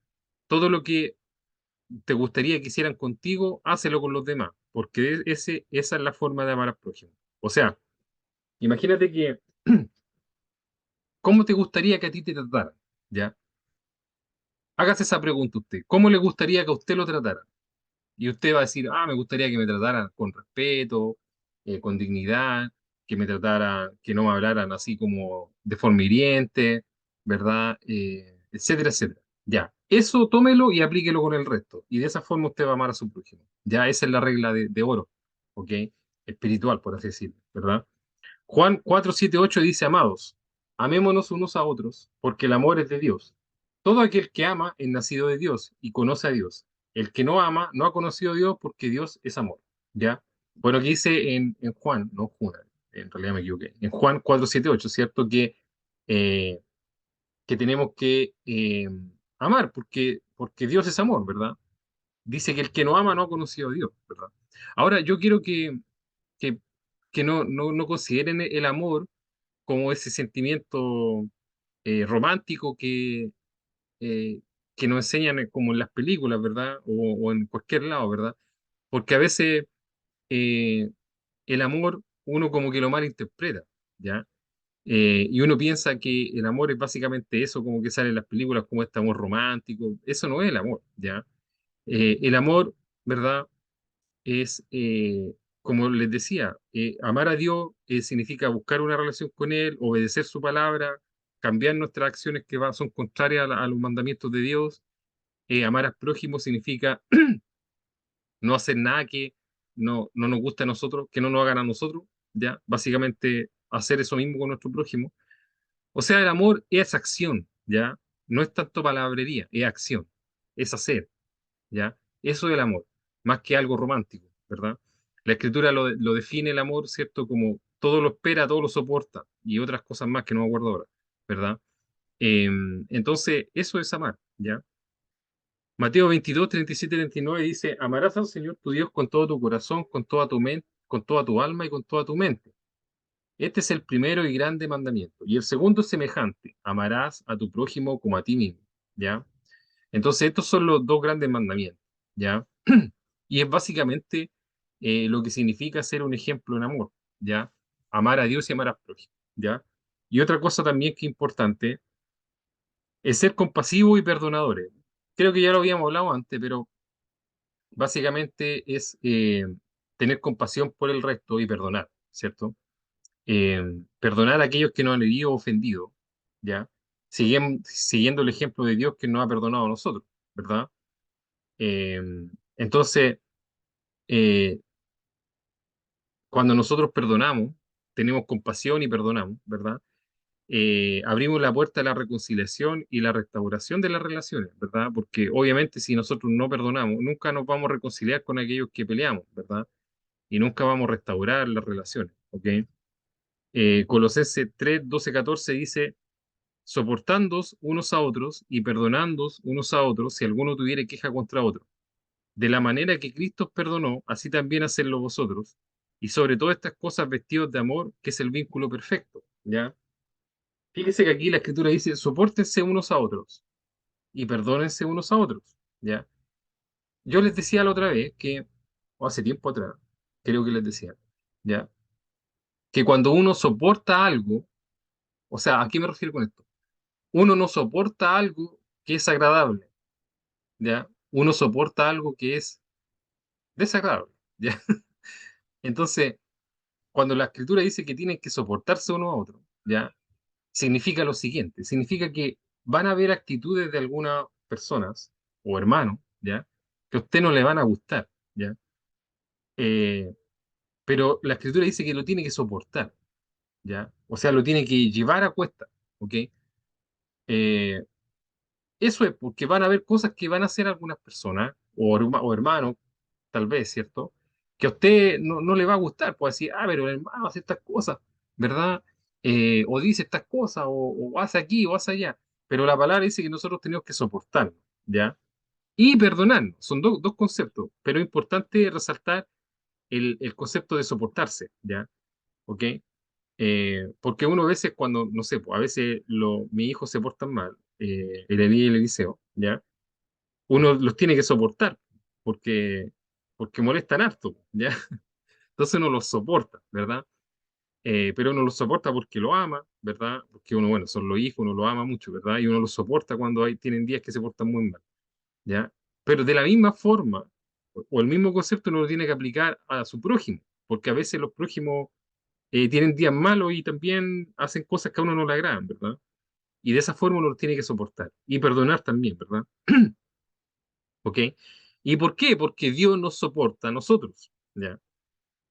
todo lo que te gustaría que hicieran contigo, hácelo con los demás, porque esa es la forma de amar al prójimo. O sea, imagínate que, ¿cómo te gustaría que a ti te trataran? ¿Ya? Hágase esa pregunta usted. ¿Cómo le gustaría que a usted lo trataran? Y usted va a decir, ah, me gustaría que me trataran con respeto, con dignidad, que me trataran, que no me hablaran así como de forma hiriente, ¿verdad? Etcétera, etcétera. Ya, eso tómelo y aplíquelo con el resto. Y de esa forma usted va a amar a su prójimo. Ya, esa es la regla de oro, ¿ok? Espiritual, por así decirlo, ¿verdad? Juan 4:7-8 dice, amados, amémonos unos a otros, porque el amor es de Dios. Todo aquel que ama es nacido de Dios y conoce a Dios. El que no ama no ha conocido a Dios porque Dios es amor. ¿Ya? Bueno, aquí dice en Juan, no Juan, en realidad me equivoqué, en Juan 4:7-8, ¿cierto? Eh, que tenemos que amar porque Dios es amor, ¿verdad? Dice que el que no ama no ha conocido a Dios, ¿verdad? Ahora, yo quiero que, que no consideren el amor como ese sentimiento romántico eh, que nos enseñan como en las películas, ¿verdad? O en cualquier lado, ¿verdad? Porque a veces eh, el amor uno como que lo malinterpreta, ¿ya? Y uno piensa que el amor es básicamente eso, como que sale en las películas, como este amor romántico. Eso no es el amor, ¿ya? El amor, ¿verdad? Es, como les decía, amar a Dios significa buscar una relación con Él, obedecer su palabra, cambiar nuestras acciones que son contrarias a los mandamientos de Dios. Amar al prójimo significa no hacer nada que no nos guste a nosotros, que no nos hagan a nosotros, ¿ya? Básicamente hacer eso mismo con nuestro prójimo. O sea, el amor es acción, ¿ya? No es tanto palabrería, es acción, es hacer. ¿Ya? Eso es el amor, más que algo romántico, ¿verdad? La escritura lo define el amor, ¿cierto? Como todo lo espera, todo lo soporta, y otras cosas más que no me acuerdo ahora, ¿verdad? Eh, entonces, eso es amar, ¿ya? Mateo 22:37-39 dice, amarás al Señor tu Dios con todo tu corazón, con toda tu mente, con toda tu alma y con toda tu mente. Este es el primero y grande mandamiento. Y el segundo es semejante, amarás a tu prójimo como a ti mismo, ¿ya? Entonces, estos son los dos grandes mandamientos, ¿ya? Y es básicamente lo que significa ser un ejemplo en amor, ¿ya? Amar a Dios y amar al prójimo, ¿ya? Y otra cosa también que es importante es ser compasivos y perdonadores. Creo que ya lo habíamos hablado antes, pero básicamente es tener compasión por el resto y perdonar, ¿cierto? Perdonar a aquellos que nos han herido o ofendido, ¿ya? Siguiendo el ejemplo de Dios que nos ha perdonado a nosotros, ¿verdad? Eh, entonces, eh, cuando nosotros perdonamos, tenemos compasión y perdonamos, ¿verdad? Abrimos la puerta a la reconciliación y la restauración de las relaciones, ¿verdad? Porque obviamente si nosotros no perdonamos, nunca nos vamos a reconciliar con aquellos que peleamos, ¿verdad? Y nunca vamos a restaurar las relaciones, ¿ok? Colosenses 3:12-14 dice, soportándoos unos a otros y perdonándoos unos a otros si alguno tuviere queja contra otro. De la manera que Cristo os perdonó, así también hacedlo vosotros. Y sobre todas estas cosas vestidos de amor, que es el vínculo perfecto, ¿ya? Fíjese que aquí la escritura dice, sopórtense unos a otros y perdónense unos a otros, ¿ya? Yo les decía la otra vez que, o hace tiempo atrás, creo que les decía, ¿ya? Que cuando uno soporta algo, o sea, ¿a qué me refiero con esto? uno no soporta algo que es agradable, ¿ya? Uno soporta algo que es desagradable, ¿ya? Entonces, cuando la escritura dice que tienen que soportarse uno a otro, ¿ya? Significa lo siguiente, significa que van a haber actitudes de algunas personas o hermanos, ¿ya? Que a usted no le van a gustar, ¿ya? Eh, pero la escritura dice que lo tiene que soportar, ¿ya? O sea, lo tiene que llevar a cuesta, ¿ok? Eh, Eso es porque van a haber cosas que van a hacer algunas personas o hermanos, tal vez, ¿cierto? Que a usted no le va a gustar, puede decir, ah, pero el hermano hace estas cosas, ¿verdad? O dice estas cosas, o hace aquí, o hace allá. Pero la palabra dice que nosotros tenemos que soportarlo, ¿ya? Y perdonarnos. Son dos conceptos, pero es importante resaltar el concepto de soportarse, ¿ya? ¿Ok? Porque uno a veces cuando, no sé, pues, a veces mis hijos se portan mal, el Elí y el Eliseo, ¿ya? Uno los tiene que soportar, porque, porque molestan harto, ¿ya? Entonces uno los soporta, ¿verdad? Pero uno los soporta porque lo ama, ¿verdad? Porque uno, bueno, son los hijos, uno los ama mucho, ¿verdad? Y uno los soporta cuando tienen días que se portan muy mal, ¿ya? Pero de la misma forma, o el mismo concepto uno lo tiene que aplicar a su prójimo, porque a veces los prójimos tienen días malos y también hacen cosas que a uno no le agradan, ¿verdad? Y de esa forma uno los tiene que soportar y perdonar también, ¿verdad? ¿Ok? ¿Y por qué? Porque Dios nos soporta a nosotros, ¿ya?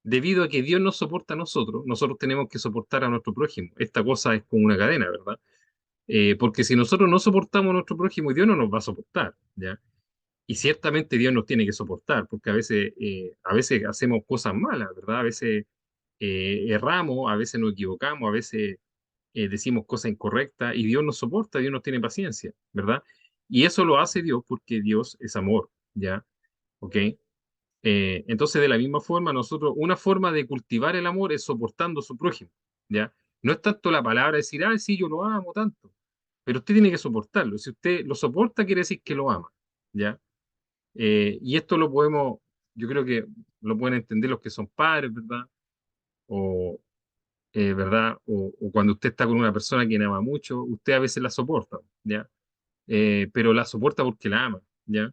Debido a que Dios nos soporta a nosotros, nosotros tenemos que soportar a nuestro prójimo. Esta cosa es como una cadena, ¿verdad? Porque si nosotros no soportamos a nuestro prójimo, Dios no nos va a soportar, ¿ya? Y ciertamente Dios nos tiene que soportar, porque a veces hacemos cosas malas, ¿verdad? A veces erramos, a veces nos equivocamos, a veces decimos cosas incorrectas y Dios nos soporta, Dios nos tiene paciencia, ¿verdad? Y eso lo hace Dios porque Dios es amor, ¿ya? ¿Ok? Entonces, de la misma forma, nosotros, una forma de cultivar el amor es soportando a su prójimo, ¿ya? No es tanto la palabra decir, ah, sí, yo lo amo tanto, pero usted tiene que soportarlo. Si usted lo soporta, quiere decir que lo ama, ¿ya? Y esto lo podemos, yo creo que lo pueden entender los que son padres, ¿verdad? O, ¿verdad? O cuando usted está con una persona que ama mucho, usted a veces la soporta, ¿ya? Pero la soporta porque la ama, ¿ya?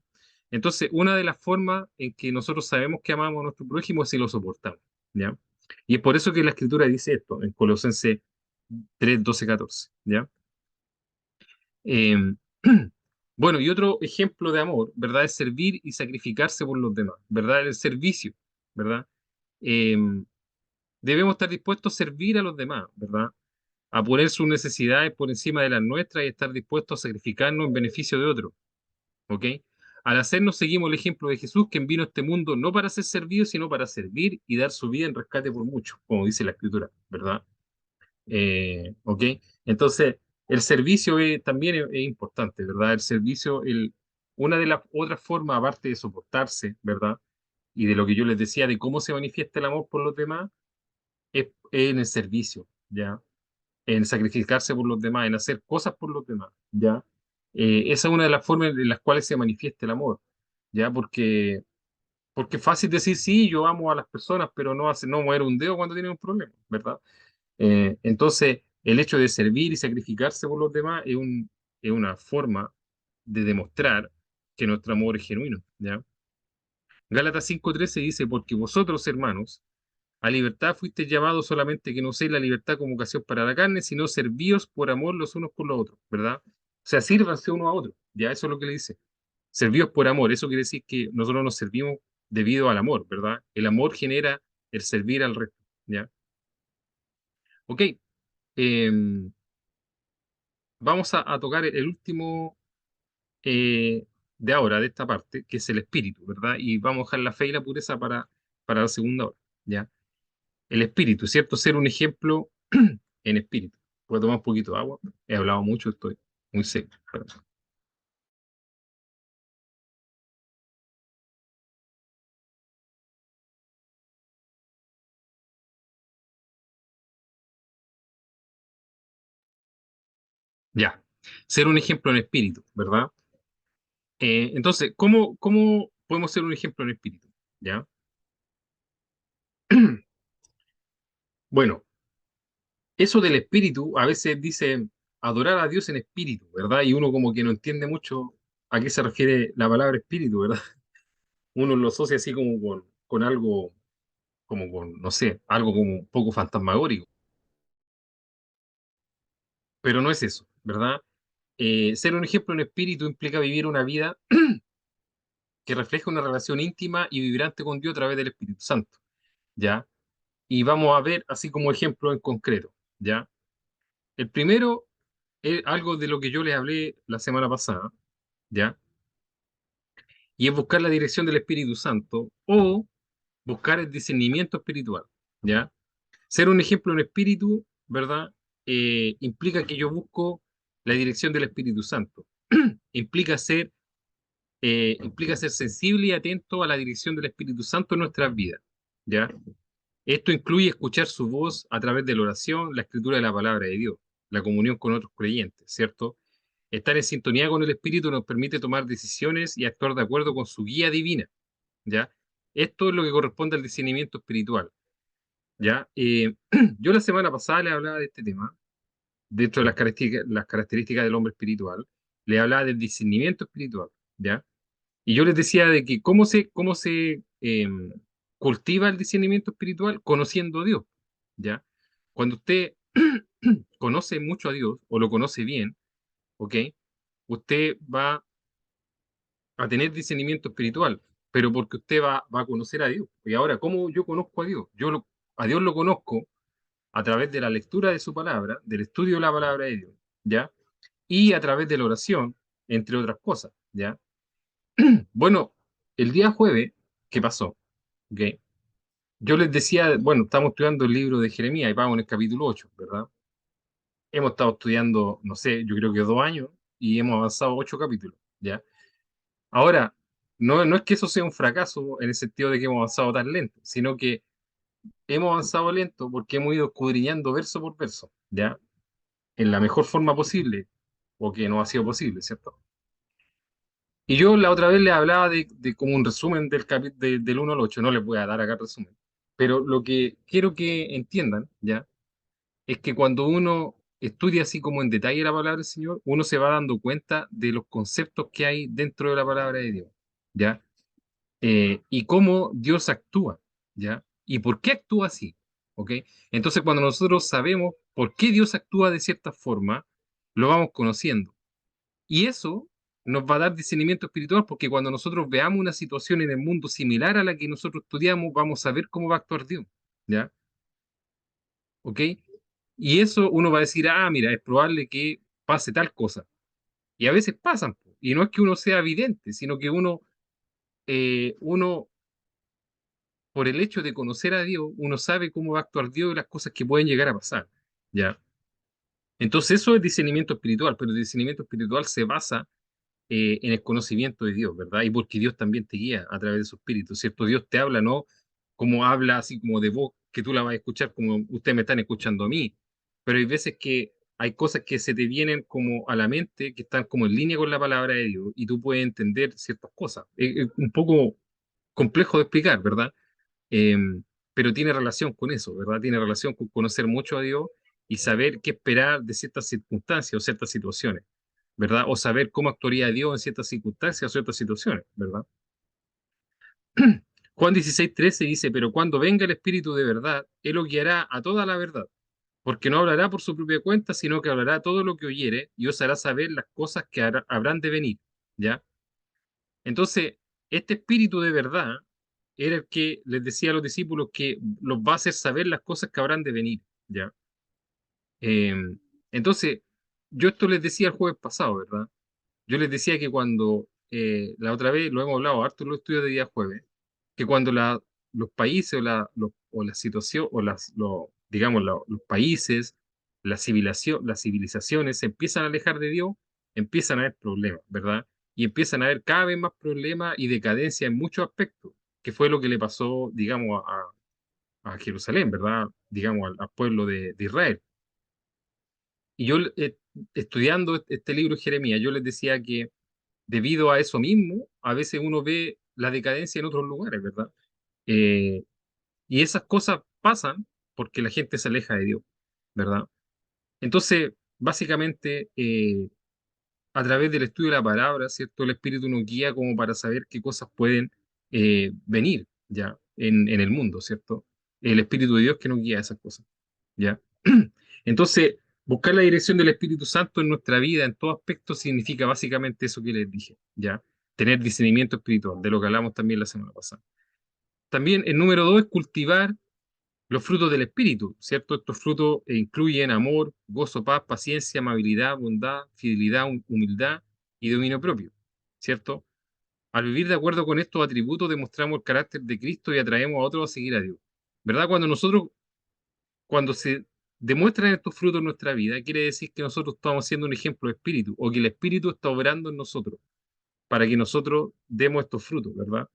Entonces, una de las formas en que nosotros sabemos que amamos a nuestro prójimo es si lo soportamos, ¿ya? Y es por eso que la Escritura dice esto en Colosenses 3, 12, 14, ¿ya? Eh, bueno, y otro ejemplo de amor, ¿verdad? Es servir y sacrificarse por los demás, ¿verdad? El servicio, ¿verdad? Eh, Debemos estar dispuestos a servir a los demás, ¿verdad? A poner sus necesidades por encima de las nuestras y estar dispuestos a sacrificarnos en beneficio de otros, ¿ok? Al hacernos seguimos el ejemplo de Jesús, quien vino a este mundo no para ser servido, sino para servir y dar su vida en rescate por muchos, como dice la Escritura, ¿verdad? ¿Ok? Entonces, el servicio también es importante, ¿verdad? El servicio, una de las otras formas, aparte de soportarse, ¿verdad? Y de lo que yo les decía, de cómo se manifiesta el amor por los demás, es en el servicio, ¿ya? En sacrificarse por los demás, en hacer cosas por los demás, ¿ya? Esa es una de las formas en las cuales se manifiesta el amor, ¿ya? Porque es fácil decir, sí, yo amo a las personas, pero no mover un dedo cuando tienen un problema, ¿verdad? Entonces, el hecho de servir y sacrificarse por los demás es una forma de demostrar que nuestro amor es genuino, ¿ya? Gálatas 5:13 dice, porque vosotros, hermanos, a libertad fuiste llamados solamente que no uséis la libertad como ocasión para la carne, sino servíos por amor los unos por los otros, ¿verdad? O sea, sírvanse uno a otro, ya eso es lo que le dice. Servíos por amor, eso quiere decir que nosotros nos servimos debido al amor, ¿verdad? El amor genera el servir al resto, ¿ya? Ok, vamos a tocar el último de ahora, de esta parte, que es el espíritu, ¿verdad? Y vamos a dejar la fe y la pureza para la segunda hora, ¿ya? El espíritu, ¿cierto? Ser un ejemplo en espíritu. Voy a tomar un poquito de agua. He hablado mucho, estoy muy seco. Perdón. Ya. Ser un ejemplo en espíritu, ¿verdad? Entonces, ¿cómo podemos ser un ejemplo en espíritu? ¿Ya? Bueno, eso del espíritu a veces dice. adorar a Dios en espíritu, ¿verdad? Y uno como que no entiende mucho a qué se refiere la palabra espíritu, ¿verdad? Uno lo asocia así como con algo, como con, no sé, algo como un poco fantasmagórico, pero no es eso, ¿verdad? Ser un ejemplo en espíritu implica vivir una vida que refleja una relación íntima y vibrante con Dios a través del Espíritu Santo, ¿ya? Y vamos a ver así como ejemplo en concreto, ¿ya? El primero es algo de lo que yo les hablé la semana pasada, ¿ya? Y es buscar la dirección del Espíritu Santo o buscar el discernimiento espiritual, ¿ya? Ser un ejemplo en espíritu, ¿verdad? Implica que yo busco la dirección del Espíritu Santo. Implica ser, implica ser sensible y atento a la dirección del Espíritu Santo en nuestras vidas, ¿ya? Esto incluye escuchar su voz a través de la oración, la escritura de la palabra de Dios, la comunión con otros creyentes, ¿cierto? Estar en sintonía con el Espíritu nos permite tomar decisiones y actuar de acuerdo con su guía divina, ¿ya? Esto es lo que corresponde al discernimiento espiritual, ¿ya? Yo la semana pasada le hablaba de este tema, dentro de las características del hombre espiritual, le hablaba del discernimiento espiritual, ¿ya? Y yo les decía de que cómo se cultiva el discernimiento espiritual conociendo a Dios, ¿ya? Cuando usted conoce mucho a Dios o lo conoce bien, ¿ok? Usted va a tener discernimiento espiritual, pero porque usted va a conocer a Dios. Y ahora, ¿cómo yo conozco a Dios? A Dios lo conozco a través de la lectura de su palabra, del estudio de la palabra de Dios, ¿ya? Y a través de la oración, entre otras cosas, ¿ya? Bueno, el día jueves, ¿qué pasó? ¿Ok? Yo les decía, bueno, estamos estudiando el libro de Jeremías y vamos en el capítulo 8, ¿verdad? Hemos estado estudiando, no sé, yo creo que 2 años y hemos avanzado 8 capítulos, ¿ya? Ahora, no es que eso sea un fracaso en el sentido de que hemos avanzado tan lento, sino que hemos avanzado lento porque hemos ido escudriñando verso por verso, ¿ya? En la mejor forma posible, o que no ha sido posible, ¿cierto? Y yo la otra vez le hablaba de como un resumen del 1 al 8, no les voy a dar acá el resumen, pero lo que quiero que entiendan, ¿ya? Es que cuando uno estudia así como en detalle la palabra del Señor, uno se va dando cuenta de los conceptos que hay dentro de la palabra de Dios, ¿ya? Y cómo Dios actúa, ¿ya? Y por qué actúa así, ¿ok? Entonces, cuando nosotros sabemos por qué Dios actúa de cierta forma, lo vamos conociendo. Y eso nos va a dar discernimiento espiritual porque cuando nosotros veamos una situación en el mundo similar a la que nosotros estudiamos, vamos a ver cómo va a actuar Dios, ¿ya? ¿Ok? Y eso uno va a decir, ah, mira, es probable que pase tal cosa. Y a veces pasan, po. Y no es que uno sea evidente, sino que uno, por el hecho de conocer a Dios, uno sabe cómo va a actuar Dios y las cosas que pueden llegar a pasar, ¿ya? Entonces eso es discernimiento espiritual, pero el discernimiento espiritual se basa en el conocimiento de Dios, ¿verdad? Y porque Dios también te guía a través de su espíritu, ¿cierto? Dios te habla, ¿no? Como habla así como de voz, que tú la vas a escuchar como ustedes me están escuchando a mí, pero hay veces que hay cosas que se te vienen como a la mente, que están como en línea con la palabra de Dios, y tú puedes entender ciertas cosas. Es un poco complejo de explicar, ¿verdad? Eh, pero tiene relación con eso, ¿verdad? Tiene relación con conocer mucho a Dios y saber qué esperar de ciertas circunstancias o ciertas situaciones, ¿verdad? O saber cómo actuaría Dios en ciertas circunstancias o ciertas situaciones, ¿verdad? Juan 16:13 dice, pero cuando venga el Espíritu de verdad, Él os guiará a toda la verdad, porque no hablará por su propia cuenta, sino que hablará todo lo que oyere y os hará saber las cosas que habrán de venir, ¿ya? Entonces, este Espíritu de verdad era el que les decía a los discípulos que los va a hacer saber las cosas que habrán de venir, ¿ya? Eh, entonces, yo esto les decía el jueves pasado, ¿verdad? Yo les decía que cuando, la otra vez, lo hemos hablado harto en los estudios de día jueves, que cuando los países o la situación, o digamos, los países, las civilizaciones se empiezan a alejar de Dios, empiezan a haber problemas, ¿verdad? Y empiezan a haber cada vez más problemas y decadencia en muchos aspectos, que fue lo que le pasó, digamos, a Jerusalén, ¿verdad? Digamos, al pueblo de Israel. Y yo, estudiando este libro de Jeremías, yo les decía que debido a eso mismo, a veces uno ve la decadencia en otros lugares, ¿verdad? Eh, y esas cosas pasan porque la gente se aleja de Dios, ¿verdad? Entonces, básicamente, a través del estudio de la palabra, ¿cierto? El Espíritu nos guía como para saber qué cosas pueden venir ya en el mundo, ¿cierto? El Espíritu de Dios que nos guía a esas cosas, ¿ya? Entonces, buscar la dirección del Espíritu Santo en nuestra vida, en todo aspecto, significa básicamente eso que les dije, ¿ya? Tener discernimiento espiritual, de lo que hablamos también la semana pasada. También el número dos es cultivar los frutos del Espíritu, ¿cierto? Estos frutos incluyen amor, gozo, paz, paciencia, amabilidad, bondad, fidelidad, humildad y dominio propio, ¿cierto? Al vivir de acuerdo con estos atributos demostramos el carácter de Cristo y atraemos a otros a seguir a Dios. ¿Verdad? Cuando se demuestran estos frutos en nuestra vida, quiere decir que nosotros estamos siendo un ejemplo de Espíritu o que el Espíritu está obrando en nosotros para que nosotros demos estos frutos, ¿verdad?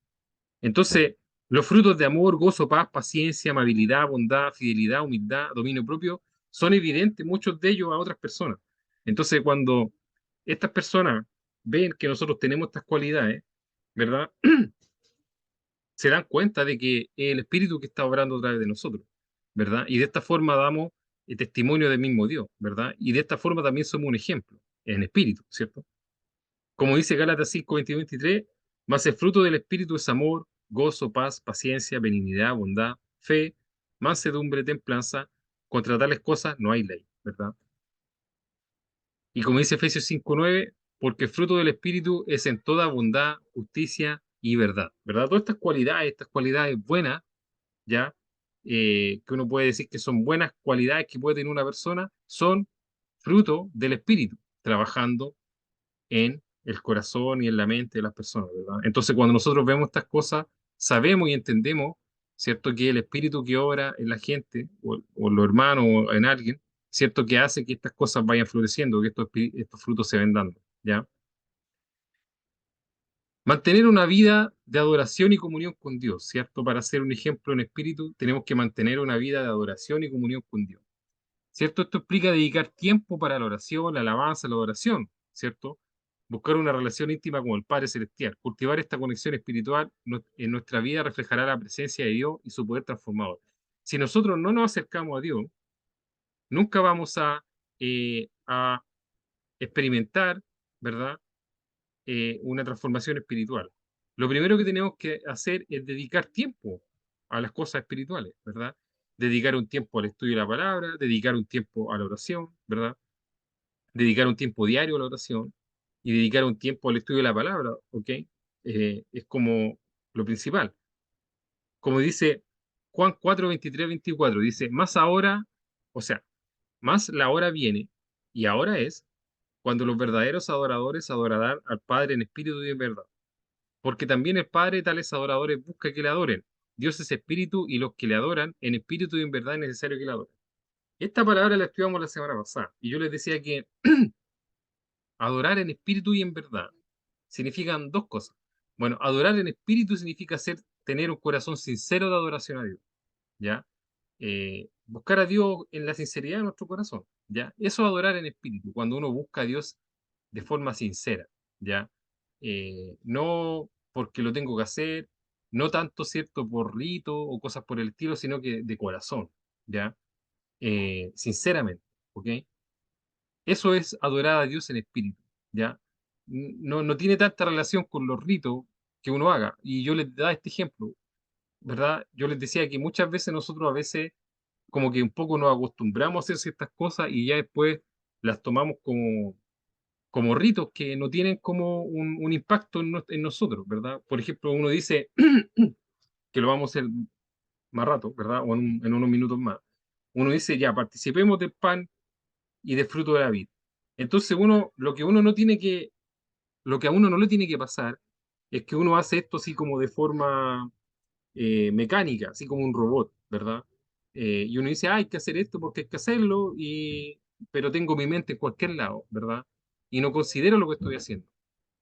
Entonces, los frutos de amor, gozo, paz, paciencia, amabilidad, bondad, fidelidad, humildad, dominio propio, son evidentes, muchos de ellos a otras personas. Entonces, cuando estas personas ven que nosotros tenemos estas cualidades, ¿verdad? Se dan cuenta de que es el Espíritu que está obrando a través de nosotros, ¿verdad? Y de esta forma damos testimonio del mismo Dios, ¿verdad? Y de esta forma también somos un ejemplo en espíritu, ¿cierto? Como dice Gálatas 5, 20 y 23, mas el fruto del Espíritu es amor, gozo, paz, paciencia, benignidad, bondad, fe, mansedumbre, templanza. Contra tales cosas no hay ley, ¿verdad? Y como dice Efesios 5, 9, porque el fruto del Espíritu es en toda bondad, justicia y verdad, ¿verdad? Todas estas cualidades buenas, ¿ya? Que uno puede decir que son buenas cualidades que puede tener una persona, son fruto del Espíritu, trabajando en el corazón y en la mente de las personas, ¿verdad? Entonces, cuando nosotros vemos estas cosas, sabemos y entendemos, ¿cierto? Que el espíritu que obra en la gente, o en los hermanos, o en alguien, ¿cierto? Que hace que estas cosas vayan floreciendo, que estos frutos se ven dando, ¿ya? Mantener una vida de adoración y comunión con Dios, ¿cierto? Para ser un ejemplo en espíritu, tenemos que mantener una vida de adoración y comunión con Dios. ¿Cierto? Esto implica dedicar tiempo para la oración, la alabanza, la adoración, ¿cierto? Buscar una relación íntima con el Padre Celestial. Cultivar esta conexión espiritual en nuestra vida reflejará la presencia de Dios y su poder transformador. Si nosotros no nos acercamos a Dios, nunca vamos a experimentar, ¿verdad? Una transformación espiritual. Lo primero que tenemos que hacer es dedicar tiempo a las cosas espirituales, ¿verdad? Dedicar un tiempo al estudio de la palabra, dedicar un tiempo a la oración, ¿verdad? Dedicar un tiempo diario a la oración y dedicar un tiempo al estudio de la palabra, ¿ok? Es como lo principal. Como dice Juan 4, 23, 24, dice, más ahora, o sea, más la hora viene y ahora es cuando los verdaderos adoradores adorarán al Padre en espíritu y en verdad. Porque también el Padre de tales adoradores busca que le adoren. Dios es espíritu y los que le adoran en espíritu y en verdad es necesario que le adoren. Esta palabra la estudiamos la semana pasada y yo les decía que adorar en espíritu y en verdad significan dos cosas. Bueno, adorar en espíritu significa tener un corazón sincero de adoración a Dios, ¿ya? Buscar a Dios en la sinceridad de nuestro corazón, ¿ya? Eso es adorar en espíritu, cuando uno busca a Dios de forma sincera, ¿ya? No porque lo tengo que hacer, no tanto, ¿cierto?, por rito o cosas por el estilo, sino que de corazón, ¿ya? Sinceramente, ¿ok? Eso es adorar a Dios en espíritu, ¿ya? No tiene tanta relación con los ritos que uno haga. Y yo les daba este ejemplo, ¿verdad? Yo les decía que muchas veces nosotros a veces como que un poco nos acostumbramos a hacer ciertas cosas y ya después las tomamos como ritos que no tienen como un impacto en nosotros, ¿verdad? Por ejemplo, uno dice que lo vamos a hacer más rato, ¿verdad? O en unos minutos más. Uno dice, ya, participemos del pan y del fruto de la vida. Entonces lo que a uno no le tiene que pasar es que uno hace esto así como de forma mecánica, así como un robot, ¿verdad? Y uno dice, hay que hacer esto porque hay que hacerlo, pero tengo mi mente en cualquier lado, ¿verdad? Y no considero lo que estoy haciendo,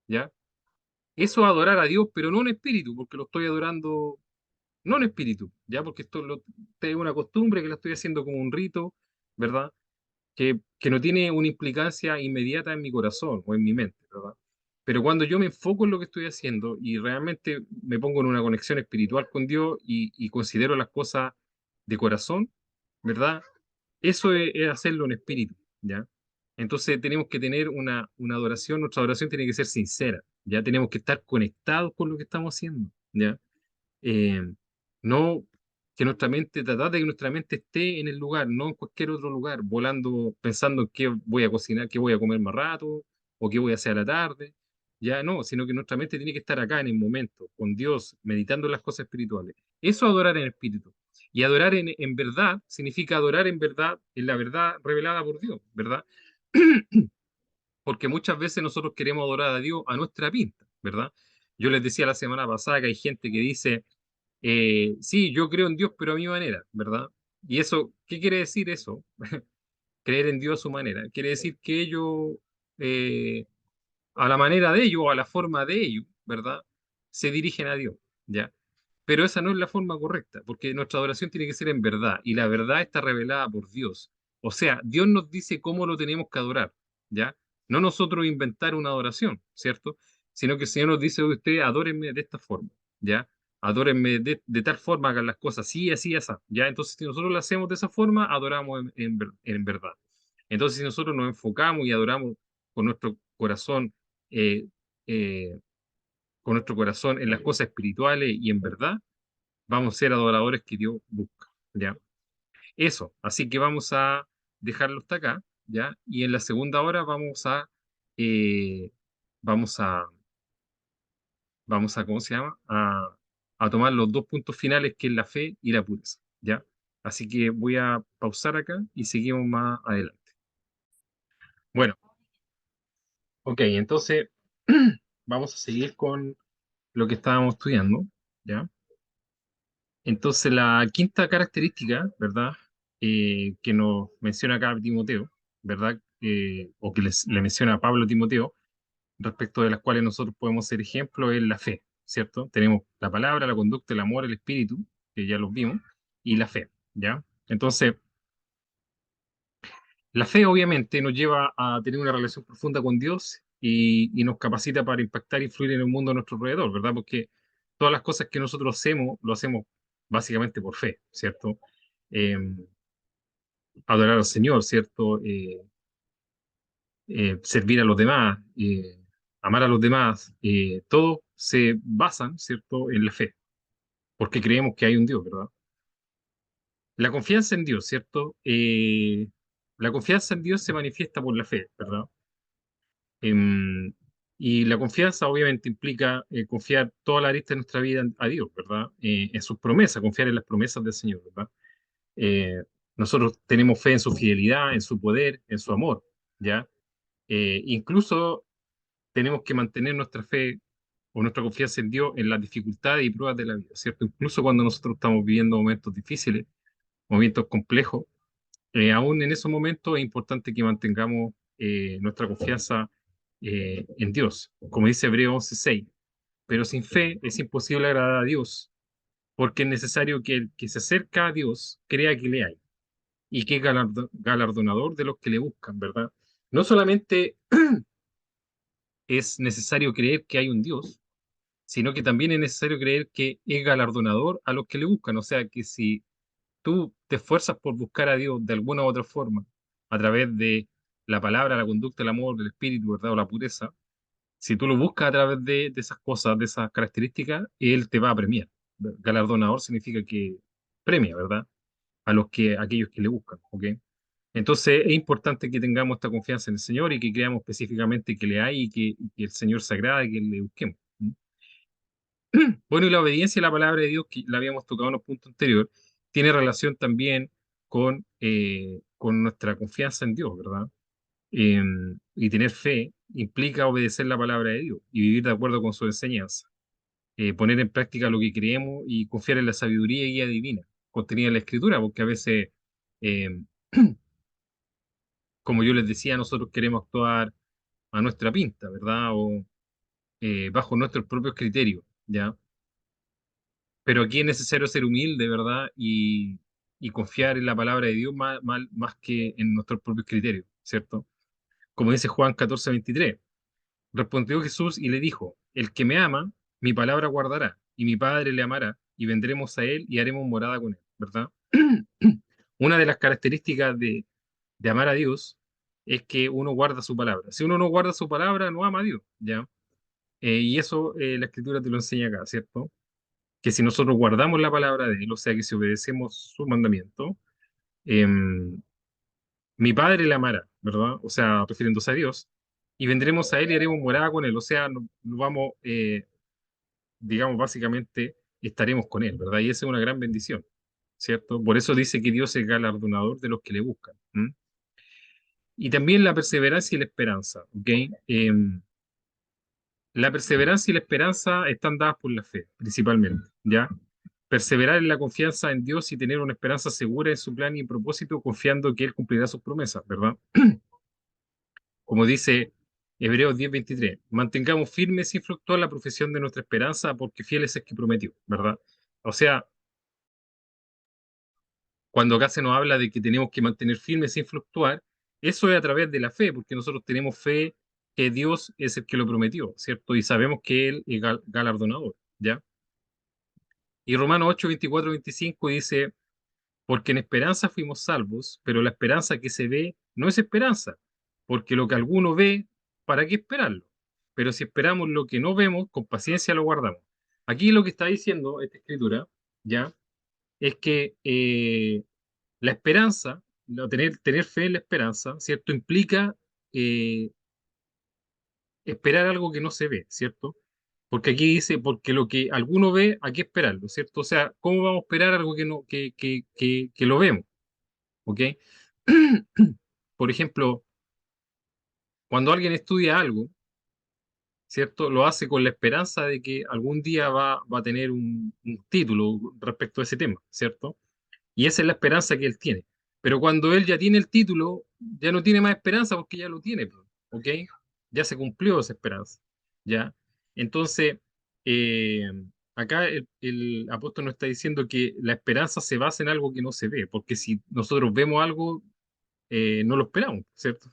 ¿ya? Eso es adorar a Dios, pero no en espíritu, porque lo estoy adorando, no en espíritu, ¿ya? Porque esto es una costumbre que la estoy haciendo como un rito, ¿verdad? Que no tiene una implicancia inmediata en mi corazón o en mi mente, ¿verdad? Pero cuando yo me enfoco en lo que estoy haciendo y realmente me pongo en una conexión espiritual con Dios y considero las cosas de corazón, ¿verdad? Eso es hacerlo en espíritu, ¿ya? Entonces tenemos que tener una adoración, nuestra adoración tiene que ser sincera, ya tenemos que estar conectados con lo que estamos haciendo, ¿ya? Eh, no que nuestra mente, tratar de que nuestra mente esté en el lugar, no en cualquier otro lugar, volando, pensando en qué voy a cocinar, qué voy a comer más rato, o qué voy a hacer a la tarde. Ya no, sino que nuestra mente tiene que estar acá en el momento, con Dios, meditando en las cosas espirituales. Eso es adorar en espíritu. Y adorar en verdad significa adorar en verdad, en la verdad revelada por Dios, ¿verdad? Porque muchas veces nosotros queremos adorar a Dios a nuestra pinta, ¿verdad? Yo les decía la semana pasada que hay gente que dice, sí, yo creo en Dios, pero a mi manera, ¿verdad? Y eso, ¿qué quiere decir eso? Creer en Dios a su manera. Quiere decir que ellos, eh, a la manera de ellos, o a la forma de ellos, ¿verdad? Se dirigen a Dios, ¿ya? Pero esa no es la forma correcta, porque nuestra adoración tiene que ser en verdad, y la verdad está revelada por Dios. O sea, Dios nos dice cómo lo tenemos que adorar, ¿ya? No nosotros inventar una adoración, ¿cierto? Sino que el Señor nos dice, usted adórenme de esta forma, ¿ya? Adórenme de tal forma, hagan las cosas así, así, así, ¿ya? Entonces, si nosotros lo hacemos de esa forma, adoramos en verdad. Entonces, si nosotros nos enfocamos y adoramos con nuestro corazón, eh, eh, con nuestro corazón en las cosas espirituales y en verdad, vamos a ser adoradores que Dios busca, ¿ya? Eso, así que vamos a dejarlo hasta acá, ¿ya? Y en la segunda hora eh, vamos a, ¿cómo se llama? A tomar los dos puntos finales, que es la fe y la pureza, ¿ya? Así que voy a pausar acá y seguimos más adelante. Bueno, ok, entonces vamos a seguir con lo que estábamos estudiando, ¿ya? Entonces, la quinta característica, ¿verdad? Que nos menciona acá Timoteo, ¿verdad? O que le menciona a Pablo a Timoteo, respecto de las cuales nosotros podemos ser ejemplo, es la fe, ¿cierto? Tenemos la palabra, la conducta, el amor, el espíritu, que ya los vimos, y la fe, ¿ya? Entonces, la fe obviamente nos lleva a tener una relación profunda con Dios y nos capacita para impactar e influir en el mundo a nuestro alrededor, ¿verdad? Porque todas las cosas que nosotros hacemos, lo hacemos básicamente por fe, ¿cierto? Eh, Adorar al Señor, ¿cierto? Servir a los demás, amar a los demás, todo se basan, ¿cierto?, en la fe, porque creemos que hay un Dios, ¿verdad? La confianza en Dios, ¿cierto? La confianza en Dios se manifiesta por la fe, ¿verdad? Em, y la confianza obviamente implica confiar toda la arista de nuestra vida a Dios, ¿verdad? En sus promesas, confiar en las promesas del Señor, ¿verdad? Eh, Nosotros tenemos fe en su fidelidad, en su poder, en su amor, ¿ya? Incluso tenemos que mantener nuestra fe o nuestra confianza en Dios en las dificultades y pruebas de la vida, ¿cierto? Incluso cuando nosotros estamos viviendo momentos difíciles, momentos complejos, aún en esos momentos es importante que mantengamos nuestra confianza en Dios. Como dice Hebreo 11:6, pero sin fe es imposible agradar a Dios, porque es necesario que el que se acerca a Dios crea que le hay y que es galardonador de los que le buscan, ¿verdad? No solamente es necesario creer que hay un Dios, sino que también es necesario creer que es galardonador a los que le buscan. O sea, que si tú te esfuerzas por buscar a Dios de alguna u otra forma, a través de la palabra, la conducta, el amor, el espíritu, ¿verdad? O la pureza, si tú lo buscas a través de esas cosas, de esas características, Él te va a premiar. Galardonador significa que premia, ¿verdad? A aquellos que le buscan, ¿ok? Entonces es importante que tengamos esta confianza en el Señor y que creamos específicamente que le hay y que el Señor se agrada y que le busquemos. Bueno, y la obediencia a la palabra de Dios, que la habíamos tocado en los puntos anteriores, tiene relación también con nuestra confianza en Dios, ¿verdad? Eh, y tener fe implica obedecer la palabra de Dios y vivir de acuerdo con su enseñanza. Poner en práctica lo que creemos y confiar en la sabiduría y guía divina contenida en la Escritura, porque a veces, eh, como yo les decía, nosotros queremos actuar a nuestra pinta, ¿verdad? O bajo nuestros propios criterios, ¿ya? Pero aquí es necesario ser humilde, ¿verdad? Y confiar en la palabra de Dios más que en nuestros propios criterios, ¿cierto? Como dice Juan 14:23, respondió Jesús y le dijo, el que me ama, mi palabra guardará, y mi Padre le amará, y vendremos a él y haremos morada con él, ¿verdad? Una de las características de amar a Dios es que uno guarda su palabra. Si uno no guarda su palabra, no ama a Dios, ¿ya? Y eso la Escritura te lo enseña acá, ¿cierto? Que si nosotros guardamos la palabra de Él, o sea, que si obedecemos su mandamiento, em, mi Padre le amará, ¿verdad? O sea, refiriéndose a Dios, y vendremos a Él y haremos morada con Él, o sea, nos vamos, digamos, básicamente estaremos con Él, ¿verdad? Y esa es una gran bendición, ¿cierto? Por eso dice que Dios es galardonador de los que le buscan. ¿M? Y también la perseverancia y la esperanza, ¿ok? La perseverancia y la esperanza están dadas por la fe, principalmente, ¿ya? Perseverar en la confianza en Dios y tener una esperanza segura en su plan y propósito, confiando que Él cumplirá sus promesas, ¿verdad? Como dice Hebreos 10:23, mantengamos firme sin fluctuar la profesión de nuestra esperanza, porque fiel es el que prometió, ¿verdad? O sea, cuando acá se nos habla de que tenemos que mantener firme sin fluctuar, eso es a través de la fe, porque nosotros tenemos fe que Dios es el que lo prometió, ¿cierto? Y sabemos que Él es galardonador, ¿ya? Y Romanos 8:24-25 dice, porque en esperanza fuimos salvos, pero la esperanza que se ve no es esperanza, porque lo que alguno ve, ¿para qué esperarlo? Pero si esperamos lo que no vemos, con paciencia lo guardamos. Aquí lo que está diciendo esta escritura, ¿ya? Es que la esperanza, tener fe en la esperanza, ¿cierto? Implica eh, esperar algo que no se ve, ¿cierto? Porque aquí dice, porque lo que alguno ve, hay que esperarlo, ¿cierto? O sea, ¿cómo vamos a esperar algo que no, que lo vemos? ¿Ok? Por ejemplo, cuando alguien estudia algo, ¿cierto? Lo hace con la esperanza de que algún día va a tener un título respecto a ese tema, ¿cierto? Y esa es la esperanza que él tiene. Pero cuando él ya tiene el título, ya no tiene más esperanza porque ya lo tiene, pues, ¿ok? Ya se cumplió esa esperanza, ¿ya? Entonces, eh, acá el apóstol nos está diciendo que la esperanza se basa en algo que no se ve, porque si nosotros vemos algo, no lo esperamos, ¿cierto?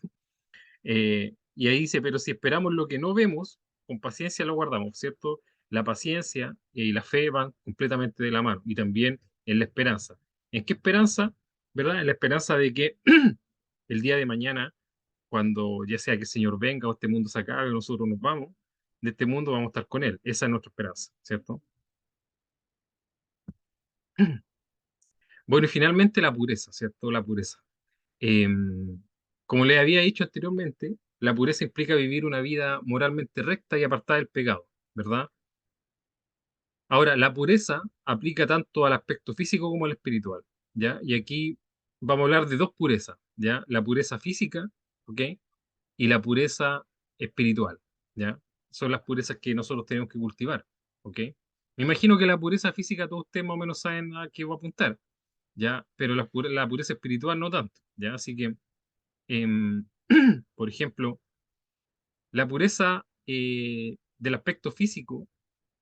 Y ahí dice, pero si esperamos lo que no vemos, con paciencia lo guardamos, ¿cierto? La paciencia y la fe van completamente de la mano, y también en la esperanza. ¿En qué esperanza? ¿Verdad? En la esperanza de que el día de mañana, cuando ya sea que el Señor venga o este mundo se acabe, nosotros nos vamos, de este mundo vamos a estar con Él. Esa es nuestra esperanza, ¿cierto? Bueno, y finalmente la pureza, ¿cierto? La pureza. Como le había dicho anteriormente, la pureza implica vivir una vida moralmente recta y apartada del pecado, ¿verdad? Ahora, la pureza aplica tanto al aspecto físico como al espiritual, ¿ya? Y aquí vamos a hablar de dos purezas, ¿ya? La pureza física, ¿ok? Y la pureza espiritual, ¿ya? Son las purezas que nosotros tenemos que cultivar, ¿ok? Me imagino que la pureza física todos ustedes más o menos saben a qué voy a apuntar, ¿ya? Pero la pureza espiritual no tanto, ¿ya? Así que, em, por ejemplo, la pureza del aspecto físico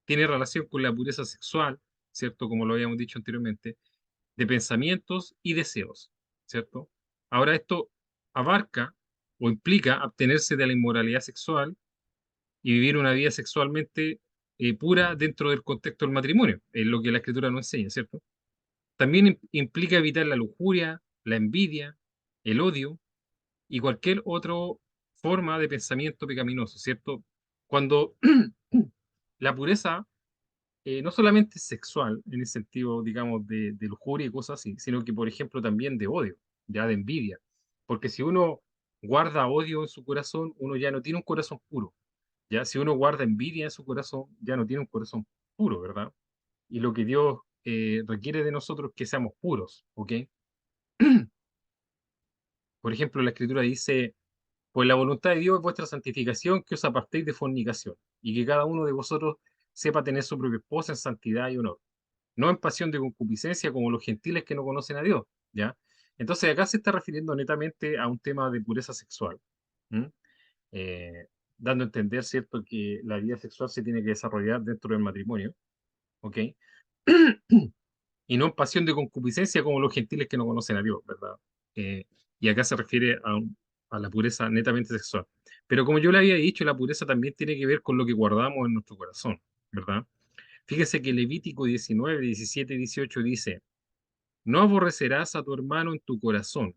tiene relación con la pureza sexual, ¿cierto? Como lo habíamos dicho anteriormente, de pensamientos y deseos, ¿cierto? Ahora esto abarca o implica abstenerse de la inmoralidad sexual y vivir una vida sexualmente pura dentro del contexto del matrimonio, es lo que la escritura nos enseña, ¿cierto? También implica evitar la lujuria, la envidia, el odio y cualquier otra forma de pensamiento pecaminoso, ¿cierto? Cuando la pureza no solamente sexual, en el sentido, digamos, de lujuria y cosas así, sino que, por ejemplo, también de odio, ya de envidia. Porque si uno guarda odio en su corazón, uno ya no tiene un corazón puro. Ya si uno guarda envidia en su corazón, ya no tiene un corazón puro, ¿verdad? Y lo que Dios requiere de nosotros es que seamos puros, ¿ok? Por ejemplo, la Escritura dice, pues la voluntad de Dios es vuestra santificación, que os apartéis de fornicación, y que cada uno de vosotros sepa tener su propia esposa en santidad y honor, no en pasión de concupiscencia como los gentiles que no conocen a Dios, ¿ya? Entonces acá se está refiriendo netamente a un tema de pureza sexual, ¿m? Eh, dando a entender, ¿cierto?, que la vida sexual se tiene que desarrollar dentro del matrimonio, ¿ok? Y no en pasión de concupiscencia como los gentiles que no conocen a Dios, ¿verdad? Eh, y acá se refiere a la pureza netamente sexual. Pero como yo le había dicho, la pureza también tiene que ver con lo que guardamos en nuestro corazón, ¿verdad? Fíjese que Levítico 19, 17 y 18 dice, no aborrecerás a tu hermano en tu corazón,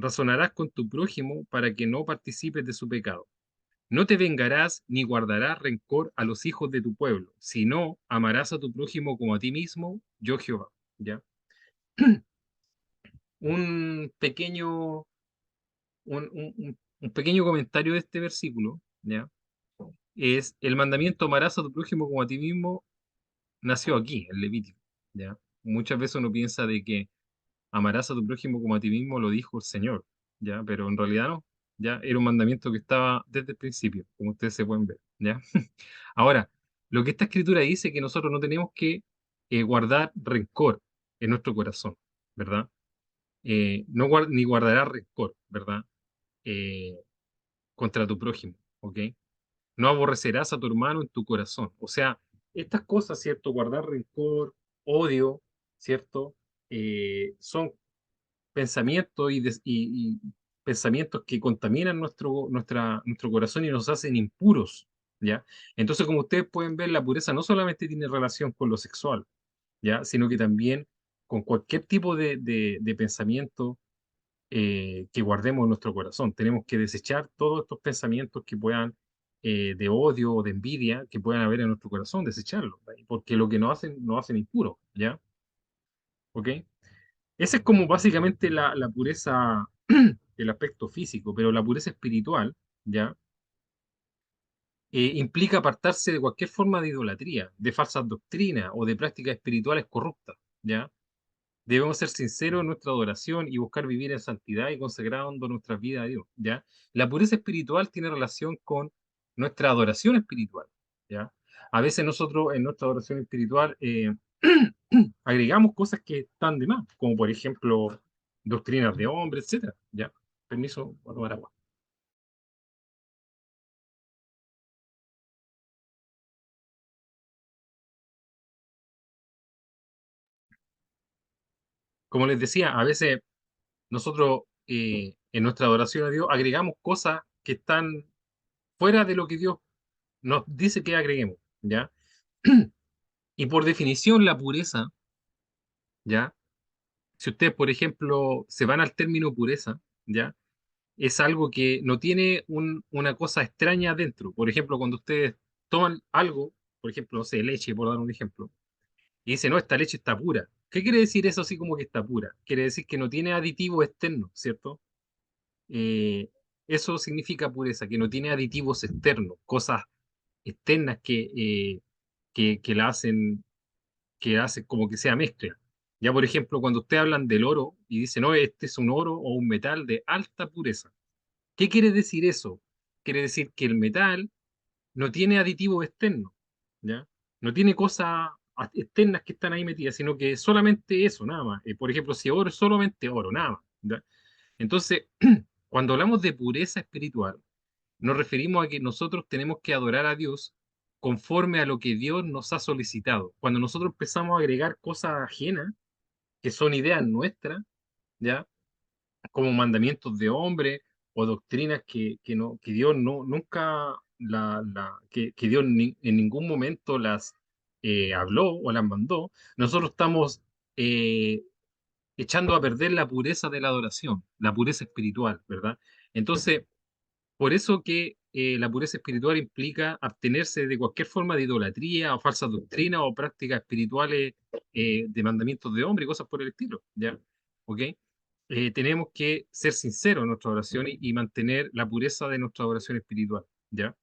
Razonarás con tu prójimo para que no participes de su pecado. No te vengarás ni guardarás rencor a los hijos de tu pueblo, sino amarás a tu prójimo como a ti mismo, yo Jehová. ¿Ya? Un pequeño, un pequeño comentario de este versículo, ¿ya? Es el mandamiento amarás a tu prójimo como a ti mismo, nació aquí, en Levítico, ¿ya? Muchas veces uno piensa de que amarás a tu prójimo como a ti mismo lo dijo el Señor, ¿ya? Pero en realidad no, ¿ya? Era un mandamiento que estaba desde el principio, como ustedes se pueden ver, ¿ya? Ahora, lo que esta escritura dice es que nosotros no tenemos que guardar rencor en nuestro corazón, ¿verdad? No ni guardarás rencor, ¿verdad? Eh, contra tu prójimo, ¿ok? No aborrecerás a tu hermano en tu corazón. O sea, estas cosas, ¿cierto? Guardar rencor, odio, ¿cierto? Son pensamientos y pensamientos que contaminan nuestro corazón y nos hacen impuros, ¿ya? Entonces, como ustedes pueden ver, la pureza no solamente tiene relación con lo sexual, ¿ya? Sino que también con cualquier tipo de pensamiento que guardemos en nuestro corazón. Tenemos que desechar todos estos pensamientos que puedan, de odio o de envidia, que puedan haber en nuestro corazón, desecharlos, ¿vale? Porque lo que nos hacen impuros, ¿ya? ¿Ok? Esa es como básicamente la pureza del aspecto físico, pero la pureza espiritual, ¿ya? Implica apartarse de cualquier forma de idolatría, de falsas doctrinas o de prácticas espirituales corruptas, ¿ya? Debemos ser sinceros en nuestra adoración y buscar vivir en santidad y consagrando nuestras vidas a Dios, ¿ya? La pureza espiritual tiene relación con nuestra adoración espiritual, ¿ya? A veces nosotros en nuestra adoración espiritual agregamos cosas que están de más, como por ejemplo doctrinas de hombres, etcétera, ¿ya? Permiso, voy a tomar agua. Como les decía, a veces nosotros en nuestra adoración a Dios agregamos cosas que están fuera de lo que Dios nos dice que agreguemos, ¿ya? Y por definición, la pureza, ¿ya? Si ustedes, por ejemplo, se van al término pureza, ¿ya? Es algo que no tiene una cosa extraña dentro. Por ejemplo, cuando ustedes toman algo, por ejemplo, no sé, leche, por dar un ejemplo, y dicen, no, esta leche está pura. ¿Qué quiere decir eso así como que está pura? Quiere decir que no tiene aditivos externos, ¿cierto? Eh, Eso significa pureza, que no tiene aditivos externos, cosas externas que la hacen que hace como que sea mezcla. Ya, por ejemplo, cuando ustedes hablan del oro y dicen, no, este es un oro o un metal de alta pureza. ¿Qué quiere decir eso? Quiere decir que el metal no tiene aditivos externos, ¿ya? No tiene cosas externas que están ahí metidas, sino que solamente eso, nada más. Por ejemplo, si oro es solamente oro, nada más, ¿ya? Entonces, cuando hablamos de pureza espiritual, nos referimos a que nosotros tenemos que adorar a Dios conforme a lo que Dios nos ha solicitado. Cuando nosotros empezamos a agregar cosas ajenas, que son ideas nuestras, ¿ya? Como mandamientos de hombre o doctrinas que Dios no, nunca, que Dios en ningún momento las habló o las mandó, nosotros estamos echando a perder la pureza de la adoración, la pureza espiritual, ¿verdad? Entonces, por eso que la pureza espiritual implica abstenerse de cualquier forma de idolatría o falsa doctrina o prácticas espirituales de mandamientos de hombre y cosas por el estilo, ¿ya? ¿Ok? Tenemos que ser sinceros en nuestra oración y mantener la pureza de nuestra oración espiritual, ¿ya?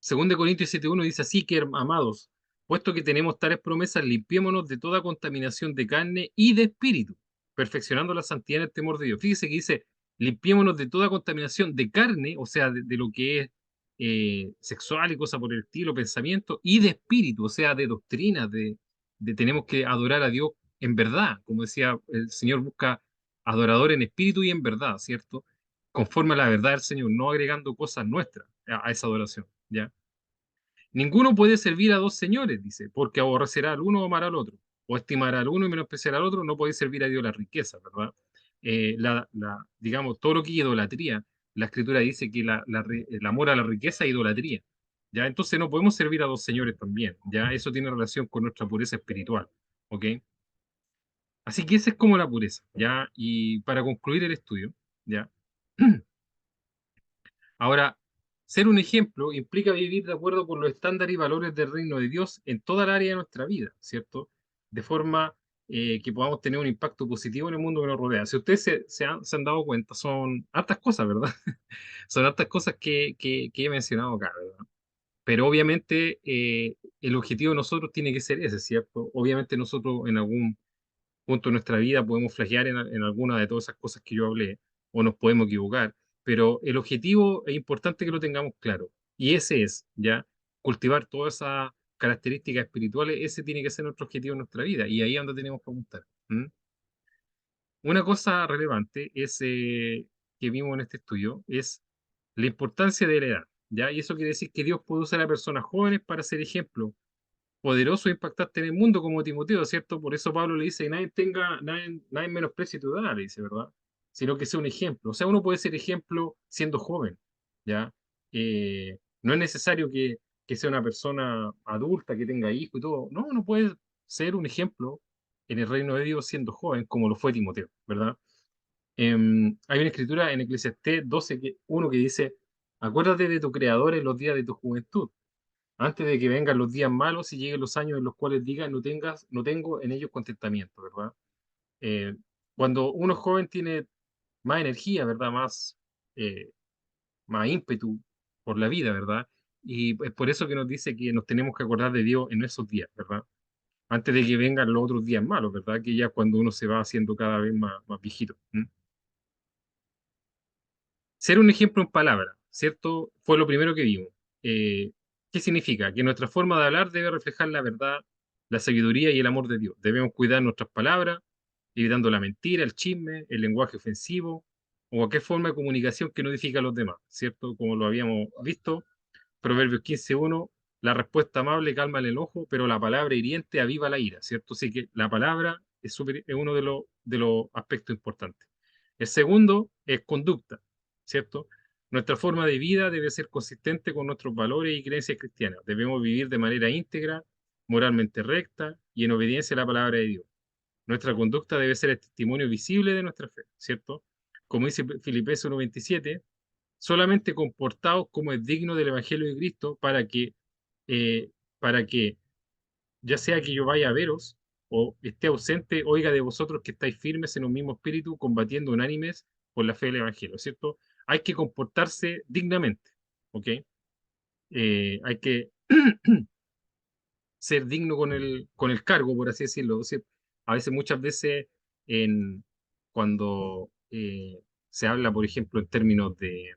Según de Corintios 7:1 dice así que, amados, puesto que tenemos tales promesas, limpiémonos de toda contaminación de carne y de espíritu, perfeccionando la santidad en el temor de Dios. Fíjese que dice, limpiémonos de toda contaminación de carne, o sea, de lo que es sexual y cosas por el estilo, pensamiento, y de espíritu, o sea, de doctrina, de tenemos que adorar a Dios en verdad. Como decía, el Señor busca adorador en espíritu y en verdad, ¿cierto? Conforme a la verdad del Señor, no agregando cosas nuestras a esa adoración, ¿ya? Ninguno puede servir a dos señores, dice, porque aborrecerá al uno o amará al otro, o estimará al uno y menospreciará al otro, no puede servir a Dios la riqueza, ¿verdad? Digamos, todo lo que es idolatría, la escritura dice que el amor a la riqueza es idolatría, ¿ya? Entonces no podemos servir a dos señores también, ¿ya? Eso tiene relación con nuestra pureza espiritual, ¿ok? Así que esa es como la pureza, ¿ya? Y para concluir el estudio, ¿ya? Ahora, ser un ejemplo implica vivir de acuerdo con los estándares y valores del reino de Dios en toda el área de nuestra vida, ¿cierto? De forma que podamos tener un impacto positivo en el mundo que nos rodea. Si ustedes se han dado cuenta, son hartas cosas, ¿verdad? Son hartas cosas que he mencionado acá, ¿verdad? Pero obviamente el objetivo de nosotros tiene que ser ese, ¿cierto? Obviamente nosotros en algún punto de nuestra vida podemos flaquear en alguna de todas esas cosas que yo hablé, o nos podemos equivocar, pero el objetivo es importante que lo tengamos claro. Y ese es, ¿ya? Cultivar todas esas características espirituales, ese tiene que ser nuestro objetivo en nuestra vida, y ahí es donde tenemos que apuntar. ¿Mm? Una cosa relevante es, que vimos en este estudio es la importancia de la edad, ¿ya? Y eso quiere decir que Dios puede usar a personas jóvenes para ser ejemplo poderoso e impactante en el mundo como Timoteo, ¿cierto? Por eso Pablo le dice que nadie menosprecie tu edad, le dice, ¿verdad? Sino que sea un ejemplo. O sea, uno puede ser ejemplo siendo joven, ¿ya? No es necesario que sea una persona adulta, que tenga hijos y todo. No, uno puede ser un ejemplo en el reino de Dios siendo joven, como lo fue Timoteo, ¿verdad? Hay una escritura en Eclesiastés 12, uno que dice, acuérdate de tu Creador en los días de tu juventud antes de que vengan los días malos y lleguen los años en los cuales digas no tengo en ellos contentamiento, ¿verdad? Eh, Cuando uno joven tiene más energía, ¿verdad? Eh, más ímpetu por la vida, ¿verdad? Y es por eso que nos dice que nos tenemos que acordar de Dios en esos días, ¿verdad? Antes de que vengan los otros días malos, ¿verdad? Que ya cuando uno se va haciendo cada vez más viejito. ¿Mm? Ser un ejemplo en palabras, ¿cierto? Fue lo primero que vimos. Eh, ¿Qué significa? Que nuestra forma de hablar debe reflejar la verdad, la sabiduría y el amor de Dios. Debemos cuidar nuestras palabras, evitando la mentira, el chisme, el lenguaje ofensivo o cualquier forma de comunicación que no edifique a los demás, ¿cierto? Como lo habíamos visto, Proverbios 15:1, la respuesta amable calma el enojo, pero la palabra hiriente aviva la ira, ¿cierto? Así que la palabra es uno de los aspectos importantes. El segundo es conducta, ¿cierto? Nuestra forma de vida debe ser consistente con nuestros valores y creencias cristianas. Debemos vivir de manera íntegra, moralmente recta y en obediencia a la palabra de Dios. Nuestra conducta debe ser el testimonio visible de nuestra fe, ¿cierto? Como dice Filipenses 1:27, solamente comportaos como es digno del Evangelio de Cristo eh, para que, ya sea que yo vaya a veros o esté ausente, oiga de vosotros que estáis firmes en un mismo espíritu, combatiendo unánimes por la fe del Evangelio, ¿cierto? Hay que comportarse dignamente, ¿ok? Hay que ser digno con el cargo, por así decirlo. O sea, a veces, muchas veces, cuando se habla, por ejemplo, en términos de,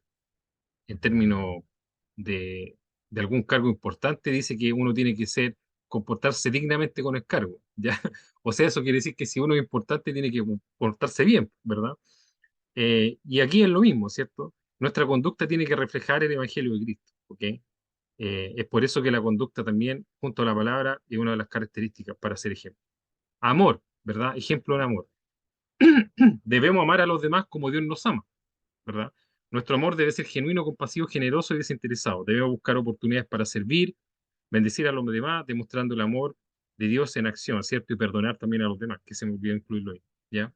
de algún cargo importante, dice que uno tiene que comportarse dignamente con el cargo, ¿ya? O sea, eso quiere decir que si uno es importante, tiene que comportarse bien, ¿verdad? Y aquí es lo mismo, ¿cierto? Nuestra conducta tiene que reflejar el Evangelio de Cristo, ¿ok? Es por eso que la conducta también, junto a la palabra, es una de las características para ser ejemplo. Amor, ¿verdad? Ejemplo de amor. Debemos amar a los demás como Dios nos ama, ¿verdad? Nuestro amor debe ser genuino, compasivo, generoso y desinteresado. Debemos buscar oportunidades para servir, bendecir a los demás, demostrando el amor de Dios en acción, ¿cierto? Y perdonar también a los demás, que se me olvidó incluirlo ahí, ¿ya?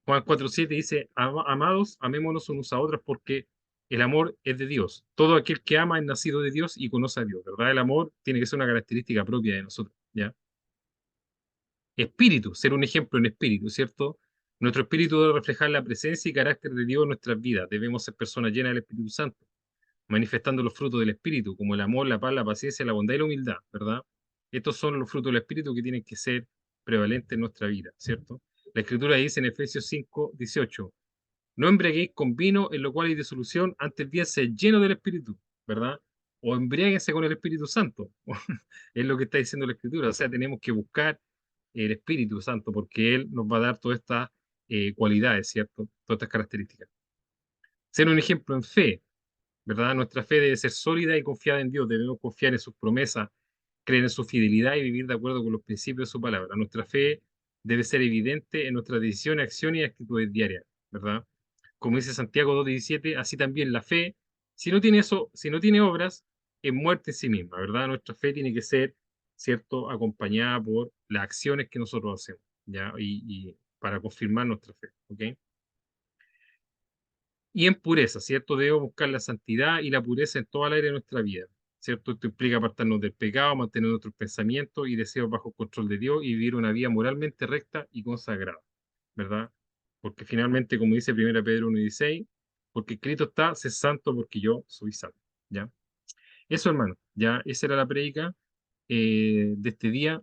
Juan 4:7 dice, Amados, amémonos unos a otros porque el amor es de Dios. Todo aquel que ama es nacido de Dios y conoce a Dios, ¿verdad? El amor tiene que ser una característica propia de nosotros, ¿ya? Espíritu, ser un ejemplo en espíritu, ¿cierto? Nuestro espíritu debe reflejar la presencia y carácter de Dios en nuestras vidas. Debemos ser personas llenas del Espíritu Santo, manifestando los frutos del Espíritu, como el amor, la paz, la paciencia, la bondad y la humildad, ¿verdad? Estos son los frutos del Espíritu que tienen que ser prevalentes en nuestra vida, ¿cierto? La Escritura dice en Efesios 5:18, no embriaguéis con vino, en lo cual hay disolución, antes bien sed lleno del Espíritu, ¿verdad? O embriáguense con el Espíritu Santo, es lo que está diciendo la Escritura. O sea, tenemos que buscar el Espíritu Santo porque Él nos va a dar todas estas cualidades, ¿cierto? Todas estas características. Ser un ejemplo en fe, ¿verdad? Nuestra fe debe ser sólida y confiada en Dios. Debemos confiar en sus promesas, creer en su fidelidad y vivir de acuerdo con los principios de su palabra. Nuestra fe debe ser evidente en nuestras decisiones, acciones y actitudes diarias, ¿verdad? Como dice Santiago 2:17, así también la fe, si no tiene obras, es muerte en sí misma, ¿verdad? Nuestra fe tiene que ser, ¿cierto?, acompañada por las acciones que nosotros hacemos, ¿ya? Y para confirmar nuestra fe, ¿ok? Y en pureza, ¿cierto? Debemos buscar la santidad y la pureza en toda la área de nuestra vida, ¿cierto? Esto implica apartarnos del pecado, mantener nuestros pensamientos y deseos bajo control de Dios y vivir una vida moralmente recta y consagrada, ¿verdad? Porque finalmente, como dice 1 Pedro 1:16, porque escrito está, sé santo porque yo soy santo, ¿ya? Eso, hermano, ya esa era la prédica de este día.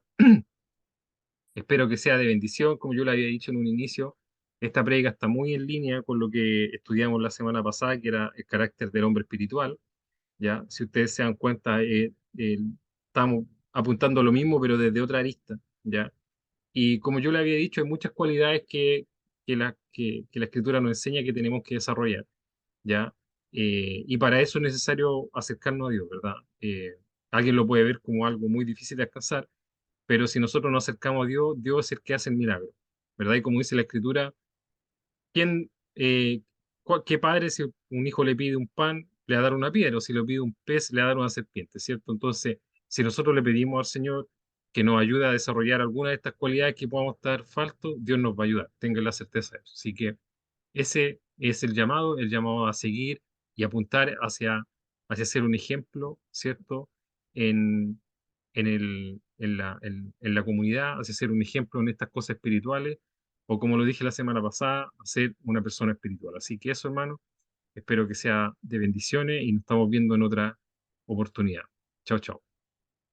Espero que sea de bendición, como yo le había dicho en un inicio. Esta prédica está muy en línea con lo que estudiamos la semana pasada, que era el carácter del hombre espiritual. ¿Ya? Si ustedes se dan cuenta, estamos apuntando a lo mismo, pero desde otra arista, ¿ya? Y como yo le había dicho, hay muchas cualidades que la escritura nos enseña que tenemos que desarrollar, ¿ya? Y para eso es necesario acercarnos a Dios, ¿verdad? Alguien lo puede ver como algo muy difícil de alcanzar, pero si nosotros nos acercamos a Dios, Dios es el que hace el milagro, ¿verdad? Y como dice la escritura, ¿quién, qué padre si un hijo le pide un pan, le va a dar una piedra, o si le pide un pez, le va a dar una serpiente, ¿cierto? Entonces, si nosotros le pedimos al Señor que nos ayude a desarrollar alguna de estas cualidades que podamos estar faltos, Dios nos va a ayudar, tengan la certeza de eso. Así que ese es el llamado a seguir y apuntar hacia ser un ejemplo, ¿cierto? En, en la comunidad, hacia ser un ejemplo en estas cosas espirituales, o como lo dije la semana pasada, a ser una persona espiritual. Así que eso, hermano, espero que sea de bendiciones y nos estamos viendo en otra oportunidad. Chao, chao.